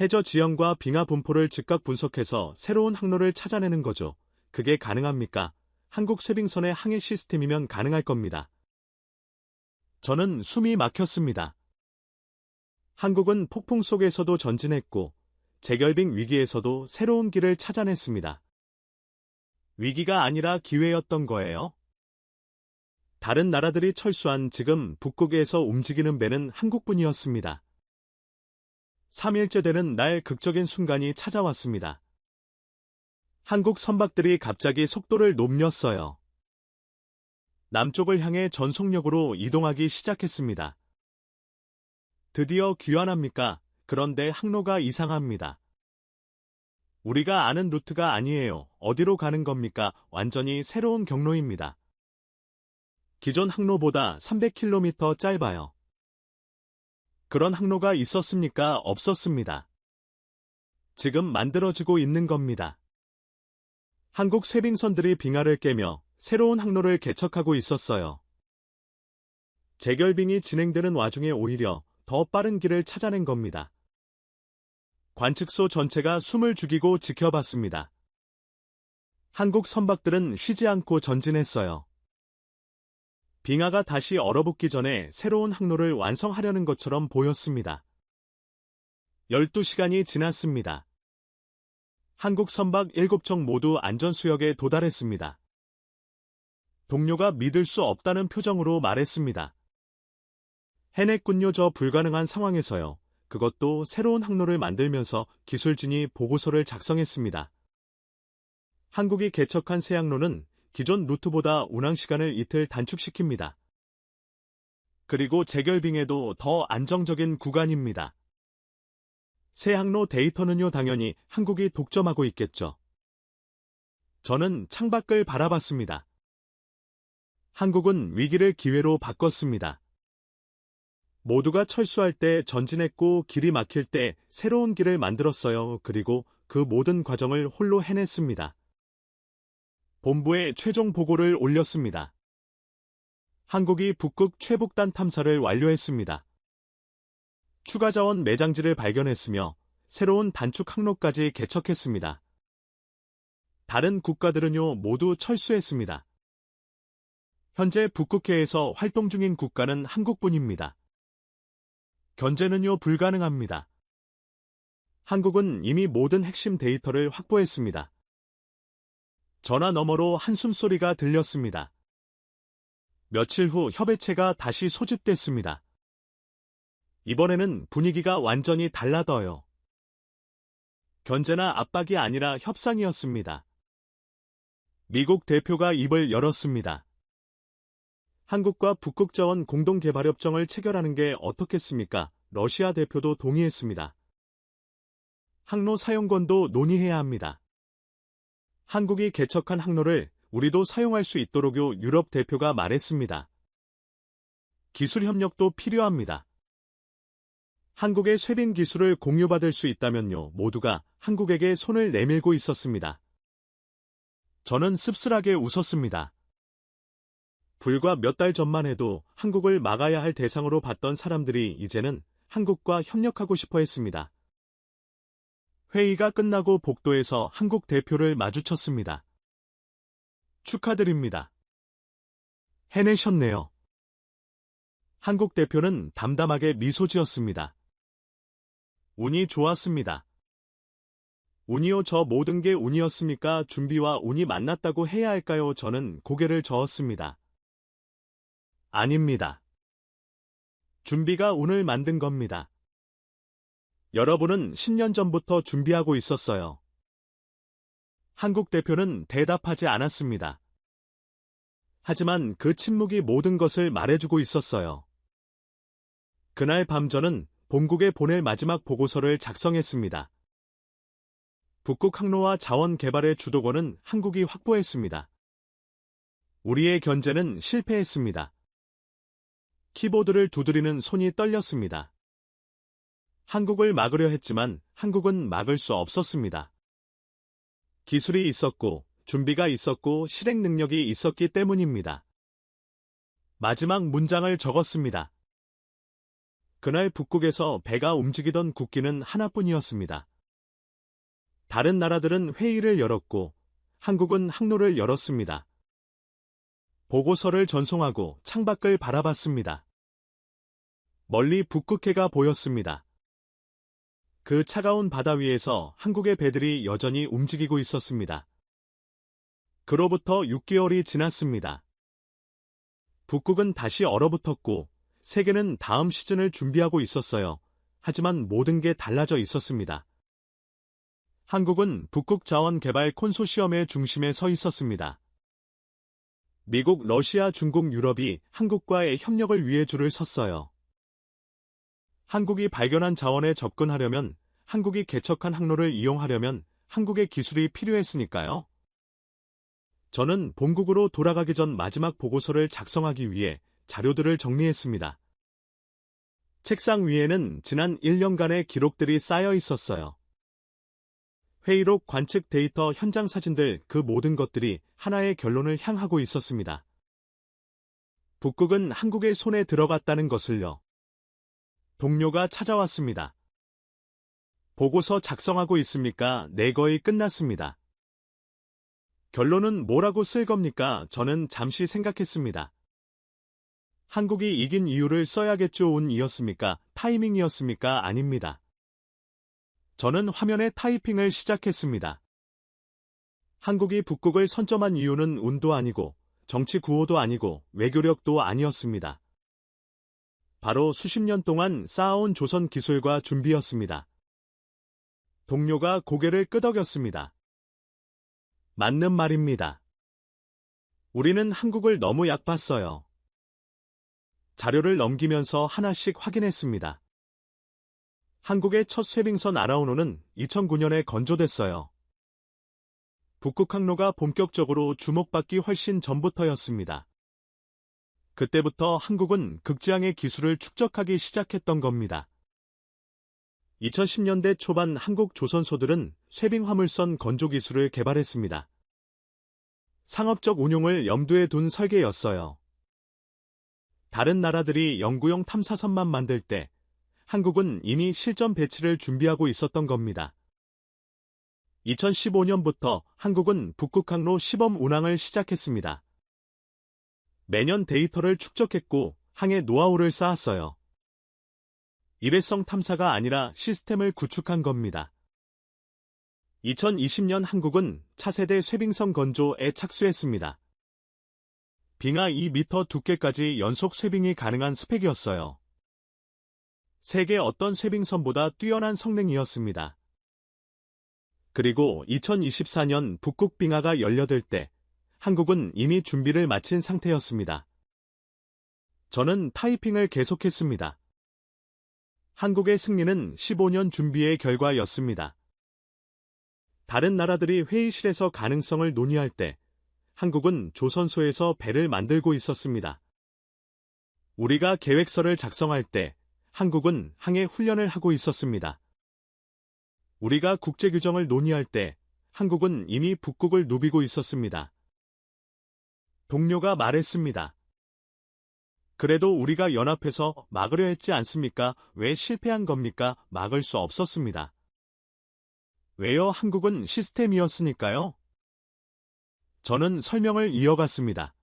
Speaker 1: 해저 지형과 빙하 분포를 즉각 분석해서 새로운 항로를 찾아내는 거죠. 그게 가능합니까? 한국 쇄빙선의 항해 시스템이면 가능할 겁니다. 저는 숨이 막혔습니다. 한국은 폭풍 속에서도 전진했고 재결빙 위기에서도 새로운 길을 찾아냈습니다. 위기가 아니라 기회였던 거예요. 다른 나라들이 철수한 지금 북극에서 움직이는 배는 한국뿐이었습니다. 3일째 되는 날 극적인 순간이 찾아왔습니다. 한국 선박들이 갑자기 속도를 높였어요. 남쪽을 향해 전속력으로 이동하기 시작했습니다. 드디어 귀환합니까? 그런데 항로가 이상합니다. 우리가 아는 루트가 아니에요. 어디로 가는 겁니까? 완전히 새로운 경로입니다. 기존 항로보다 300km 짧아요. 그런 항로가 있었습니까? 없었습니다. 지금 만들어지고 있는 겁니다. 한국 쇄빙선들이 빙하를 깨며 새로운 항로를 개척하고 있었어요. 재결빙이 진행되는 와중에 오히려 더 빠른 길을 찾아낸 겁니다. 관측소 전체가 숨을 죽이고 지켜봤습니다. 한국 선박들은 쉬지 않고 전진했어요. 빙하가 다시 얼어붙기 전에 새로운 항로를 완성하려는 것처럼 보였습니다. 12시간이 지났습니다. 한국 선박 7척 모두 안전수역에 도달했습니다. 동료가 믿을 수 없다는 표정으로 말했습니다. 해냈군요. 저 불가능한 상황에서요. 그것도 새로운 항로를 만들면서 기술진이 보고서를 작성했습니다. 한국이 개척한 새 항로는 기존 루트보다 운항시간을 이틀 단축시킵니다. 그리고 재결빙에도 더 안정적인 구간입니다. 새 항로 데이터는요, 당연히 한국이 독점하고 있겠죠. 저는 창밖을 바라봤습니다. 한국은 위기를 기회로 바꿨습니다. 모두가 철수할 때 전진했고 길이 막힐 때 새로운 길을 만들었어요. 그리고 그 모든 과정을 홀로 해냈습니다. 본부에 최종 보고를 올렸습니다. 한국이 북극 최북단 탐사를 완료했습니다. 추가 자원 매장지를 발견했으며 새로운 단축 항로까지 개척했습니다. 다른 국가들은요, 모두 철수했습니다. 현재 북극해에서 활동 중인 국가는 한국뿐입니다. 견제는요, 불가능합니다. 한국은 이미 모든 핵심 데이터를 확보했습니다. 전화 너머로 한숨소리가 들렸습니다. 며칠 후 협의체가 다시 소집됐습니다. 이번에는 분위기가 완전히 달라져요. 견제나 압박이 아니라 협상이었습니다. 미국 대표가 입을 열었습니다. 한국과 북극자원 공동개발협정을 체결하는 게 어떻겠습니까? 러시아 대표도 동의했습니다. 항로 사용권도 논의해야 합니다. 한국이 개척한 항로를 우리도 사용할 수 있도록요, 유럽 대표가 말했습니다. 기술 협력도 필요합니다. 한국의 쇄빙 기술을 공유받을 수 있다면요, 모두가 한국에게 손을 내밀고 있었습니다. 저는 씁쓸하게 웃었습니다. 불과 몇 달 전만 해도 한국을 막아야 할 대상으로 봤던 사람들이 이제는 한국과 협력하고 싶어 했습니다. 회의가 끝나고 복도에서 한국 대표를 마주쳤습니다. 축하드립니다. 해내셨네요. 한국 대표는 담담하게 미소 지었습니다. 운이 좋았습니다. 운이요, 저 모든 게 운이었습니까? 준비와 운이 만났다고 해야 할까요? 저는 고개를 저었습니다. 아닙니다. 준비가 운을 만든 겁니다. 여러분은 10년 전부터 준비하고 있었어요. 한국 대표는 대답하지 않았습니다. 하지만 그 침묵이 모든 것을 말해주고 있었어요. 그날 밤 저는 본국에 보낼 마지막 보고서를 작성했습니다. 북극 항로와 자원 개발의 주도권은 한국이 확보했습니다. 우리의 견제는 실패했습니다. 키보드를 두드리는 손이 떨렸습니다. 한국을 막으려 했지만 한국은 막을 수 없었습니다. 기술이 있었고, 준비가 있었고, 실행 능력이 있었기 때문입니다. 마지막 문장을 적었습니다. 그날 북극에서 배가 움직이던 국기는 하나뿐이었습니다. 다른 나라들은 회의를 열었고, 한국은 항로를 열었습니다. 보고서를 전송하고 창밖을 바라봤습니다. 멀리 북극해가 보였습니다. 그 차가운 바다 위에서 한국의 배들이 여전히 움직이고 있었습니다. 그로부터 6개월이 지났습니다. 북극은 다시 얼어붙었고 세계는 다음 시즌을 준비하고 있었어요. 하지만 모든 게 달라져 있었습니다. 한국은 북극 자원 개발 콘소시엄의 중심에 서 있었습니다. 미국, 러시아, 중국, 유럽이 한국과의 협력을 위해 줄을 섰어요. 한국이 발견한 자원에 접근하려면, 한국이 개척한 항로를 이용하려면 한국의 기술이 필요했으니까요. 저는 본국으로 돌아가기 전 마지막 보고서를 작성하기 위해 자료들을 정리했습니다. 책상 위에는 지난 1년간의 기록들이 쌓여 있었어요. 회의록, 관측 데이터, 현장 사진들, 그 모든 것들이 하나의 결론을 향하고 있었습니다. 북극은 한국의 손에 들어갔다는 것을요. 동료가 찾아왔습니다. 보고서 작성하고 있습니까? 네, 거의 끝났습니다. 결론은 뭐라고 쓸 겁니까? 저는 잠시 생각했습니다. 한국이 이긴 이유를 써야겠죠. 운이었습니까? 타이밍이었습니까? 아닙니다. 저는 화면에 타이핑을 시작했습니다. 한국이 북극을 선점한 이유는 운도 아니고 정치 구호도 아니고 외교력도 아니었습니다. 바로 수십 년 동안 쌓아온 조선 기술과 준비였습니다. 동료가 고개를 끄덕였습니다. 맞는 말입니다. 우리는 한국을 너무 약 봤어요. 자료를 넘기면서 하나씩 확인했습니다. 한국의 첫 쇄빙선 아라우노는 2009년에 건조됐어요. 북극 항로가 본격적으로 주목받기 훨씬 전부터였습니다. 그때부터 한국은 극지항의 기술을 축적하기 시작했던 겁니다. 2010년대 초반 한국 조선소들은 쇄빙 화물선 건조 기술을 개발했습니다. 상업적 운용을 염두에 둔 설계였어요. 다른 나라들이 영구용 탐사선만 만들 때 한국은 이미 실전 배치를 준비하고 있었던 겁니다. 2015년부터 한국은 북극항로 시범 운항을 시작했습니다. 매년 데이터를 축적했고 항해 노하우를 쌓았어요. 일회성 탐사가 아니라 시스템을 구축한 겁니다. 2020년 한국은 차세대 쇄빙선 건조에 착수했습니다. 빙하 2m 두께까지 연속 쇄빙이 가능한 스펙이었어요. 세계 어떤 쇄빙선보다 뛰어난 성능이었습니다. 그리고 2024년 북극 빙하가 열려들 때 한국은 이미 준비를 마친 상태였습니다. 저는 타이핑을 계속했습니다. 한국의 승리는 15년 준비의 결과였습니다. 다른 나라들이 회의실에서 가능성을 논의할 때 한국은 조선소에서 배를 만들고 있었습니다. 우리가 계획서를 작성할 때 한국은 항해 훈련을 하고 있었습니다. 우리가 국제규정을 논의할 때 한국은 이미 북극을 누비고 있었습니다. 동료가 말했습니다. 그래도 우리가 연합해서 막으려 했지 않습니까? 왜 실패한 겁니까? 막을 수 없었습니다. 왜요? 한국은 시스템이었으니까요. 저는 설명을 이어갔습니다.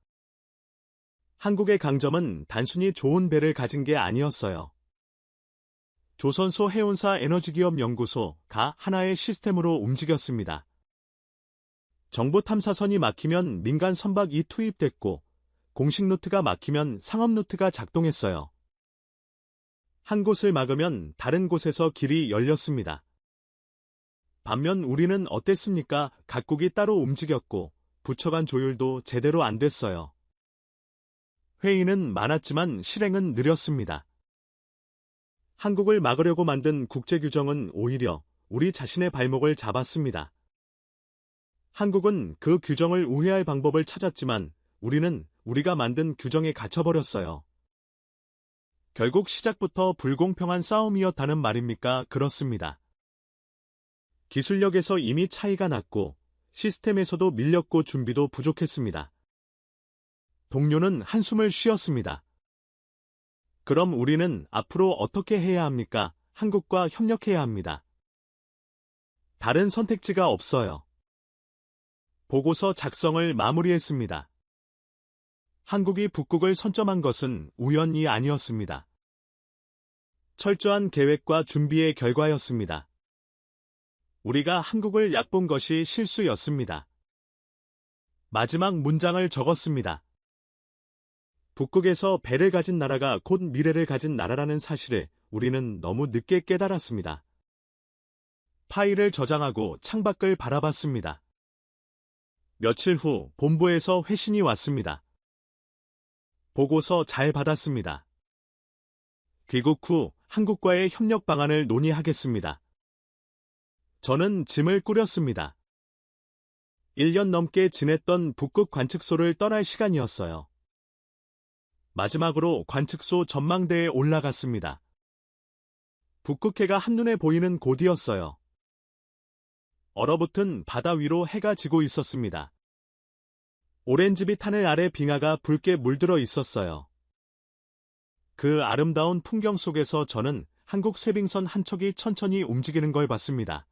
Speaker 1: 한국의 강점은 단순히 좋은 배를 가진 게 아니었어요. 조선소 해운사 에너지기업 연구소가 하나의 시스템으로 움직였습니다. 정보 탐사선이 막히면 민간 선박이 투입됐고 공식 루트가 막히면 상업 루트가 작동했어요. 한 곳을 막으면 다른 곳에서 길이 열렸습니다. 반면 우리는 어땠습니까? 각국이 따로 움직였고 부처 간 조율도 제대로 안 됐어요. 회의는 많았지만 실행은 느렸습니다. 한국을 막으려고 만든 국제규정은 오히려 우리 자신의 발목을 잡았습니다. 한국은 그 규정을 우회할 방법을 찾았지만 우리는 우리가 만든 규정에 갇혀버렸어요. 결국 시작부터 불공평한 싸움이었다는 말입니까? 그렇습니다. 기술력에서 이미 차이가 났고 시스템에서도 밀렸고 준비도 부족했습니다. 동료는 한숨을 쉬었습니다. 그럼 우리는 앞으로 어떻게 해야 합니까? 한국과 협력해야 합니다. 다른 선택지가 없어요. 보고서 작성을 마무리했습니다. 한국이 북극을 선점한 것은 우연이 아니었습니다. 철저한 계획과 준비의 결과였습니다. 우리가 한국을 얕본 것이 실수였습니다. 마지막 문장을 적었습니다. 북극에서 배를 가진 나라가 곧 미래를 가진 나라라는 사실을 우리는 너무 늦게 깨달았습니다. 파일을 저장하고 창밖을 바라봤습니다. 며칠 후 본부에서 회신이 왔습니다. 보고서 잘 받았습니다. 귀국 후 한국과의 협력 방안을 논의하겠습니다. 저는 짐을 꾸렸습니다. 1년 넘게 지냈던 북극 관측소를 떠날 시간이었어요. 마지막으로 관측소 전망대에 올라갔습니다. 북극해가 한눈에 보이는 곳이었어요. 얼어붙은 바다 위로 해가 지고 있었습니다. 오렌지빛 하늘 아래 빙하가 붉게 물들어 있었어요. 그 아름다운 풍경 속에서 저는 한국 쇄빙선 한 척이 천천히 움직이는 걸 봤습니다.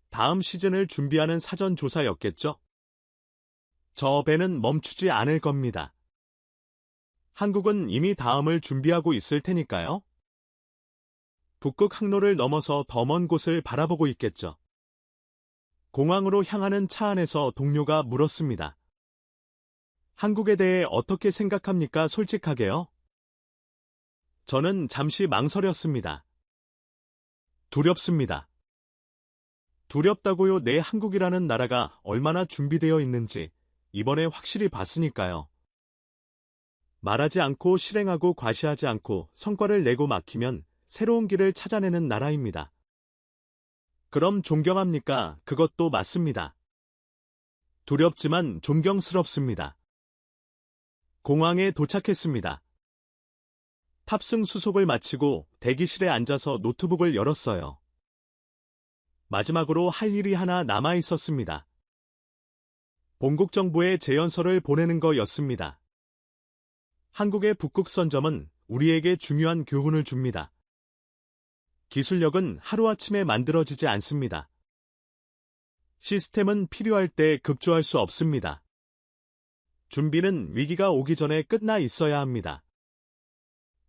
Speaker 1: 다음 시즌을 준비하는 사전 조사였겠죠? 저 배는 멈추지 않을 겁니다. 한국은 이미 다음을 준비하고 있을 테니까요. 북극 항로를 넘어서 더 먼 곳을 바라보고 있겠죠. 공항으로 향하는 차 안에서 동료가 물었습니다. 한국에 대해 어떻게 생각합니까? 솔직하게요? 저는 잠시 망설였습니다. 두렵습니다. 두렵다고요? 내 한국이라는 나라가 얼마나 준비되어 있는지 이번에 확실히 봤으니까요. 말하지 않고 실행하고 과시하지 않고 성과를 내고 막히면 새로운 길을 찾아내는 나라입니다. 그럼 존경합니까? 그것도 맞습니다. 두렵지만 존경스럽습니다. 공항에 도착했습니다. 탑승 수속을 마치고 대기실에 앉아서 노트북을 열었어요. 마지막으로 할 일이 하나 남아 있었습니다. 본국 정부에 제연서를 보내는 거였습니다. 한국의 북극선점은 우리에게 중요한 교훈을 줍니다. 기술력은 하루아침에 만들어지지 않습니다. 시스템은 필요할 때 급조할 수 없습니다. 준비는 위기가 오기 전에 끝나 있어야 합니다.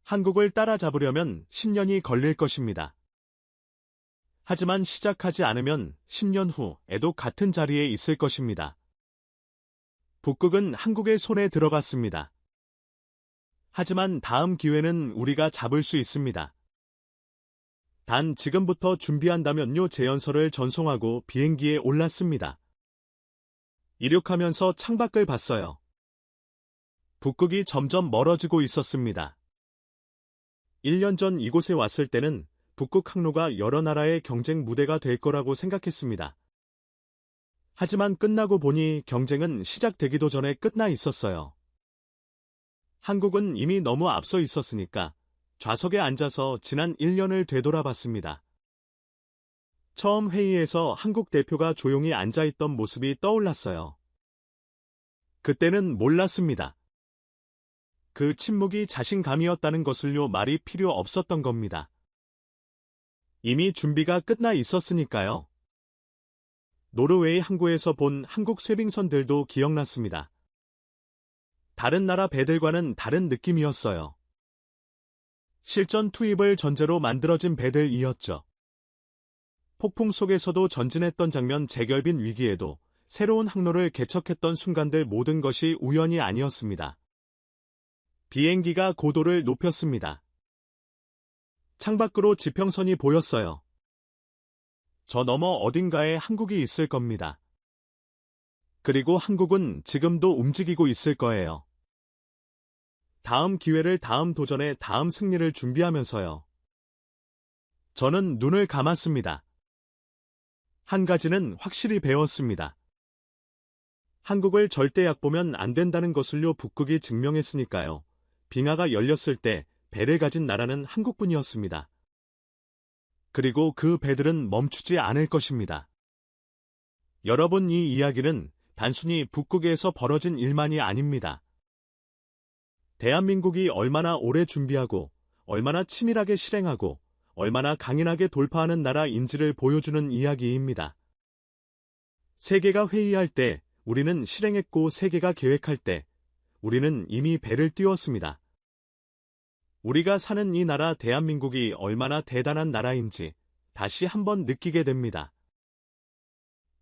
Speaker 1: 한국을 따라잡으려면 10년이 걸릴 것입니다. 하지만 시작하지 않으면 10년 후에도 같은 자리에 있을 것입니다. 북극은 한국의 손에 들어갔습니다. 하지만 다음 기회는 우리가 잡을 수 있습니다. 단 지금부터 준비한다면요. 제연서를 전송하고 비행기에 올랐습니다. 이륙하면서 창밖을 봤어요. 북극이 점점 멀어지고 있었습니다. 1년 전 이곳에 왔을 때는 북극 항로가 여러 나라의 경쟁 무대가 될 거라고 생각했습니다. 하지만 끝나고 보니 경쟁은 시작되기도 전에 끝나 있었어요. 한국은 이미 너무 앞서 있었으니까 좌석에 앉아서 지난 1년을 되돌아봤습니다. 처음 회의에서 한국 대표가 조용히 앉아있던 모습이 떠올랐어요. 그때는 몰랐습니다. 그 침묵이 자신감이었다는 것을요. 말이 필요 없었던 겁니다. 이미 준비가 끝나 있었으니까요. 노르웨이 항구에서 본 한국 쇄빙선들도 기억났습니다. 다른 나라 배들과는 다른 느낌이었어요. 실전 투입을 전제로 만들어진 배들이었죠. 폭풍 속에서도 전진했던 장면, 재결빈 위기에도 새로운 항로를 개척했던 순간들, 모든 것이 우연이 아니었습니다. 비행기가 고도를 높였습니다. 창밖으로 지평선이 보였어요. 저 너머 어딘가에 한국이 있을 겁니다. 그리고 한국은 지금도 움직이고 있을 거예요. 다음 기회를, 다음 도전에, 다음 승리를 준비하면서요. 저는 눈을 감았습니다. 한 가지는 확실히 배웠습니다. 한국을 절대 얕보면 안 된다는 것을요. 북극이 증명했으니까요. 빙하가 열렸을 때 배를 가진 나라는 한국뿐이었습니다. 그리고 그 배들은 멈추지 않을 것입니다. 여러분, 이 이야기는 단순히 북극에서 벌어진 일만이 아닙니다. 대한민국이 얼마나 오래 준비하고 얼마나 치밀하게 실행하고 얼마나 강인하게 돌파하는 나라인지를 보여주는 이야기입니다. 세계가 회의할 때 우리는 실행했고, 세계가 계획할 때 우리는 이미 배를 띄웠습니다. 우리가 사는 이 나라 대한민국이 얼마나 대단한 나라인지 다시 한번 느끼게 됩니다.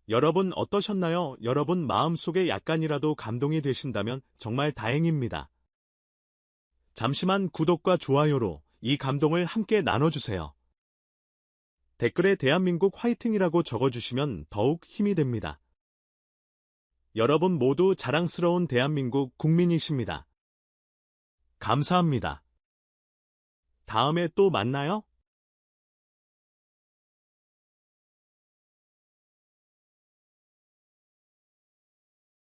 Speaker 1: 여러분 어떠셨나요? 여러분 마음속에 약간이라도 감동이 되신다면 정말 다행입니다. 잠시만 구독과 좋아요로 이 감동을 함께 나눠주세요. 댓글에 대한민국 화이팅이라고 적어주시면 더욱 힘이 됩니다. 여러분 모두 자랑스러운 대한민국 국민이십니다. 감사합니다. 다음에 또 만나요.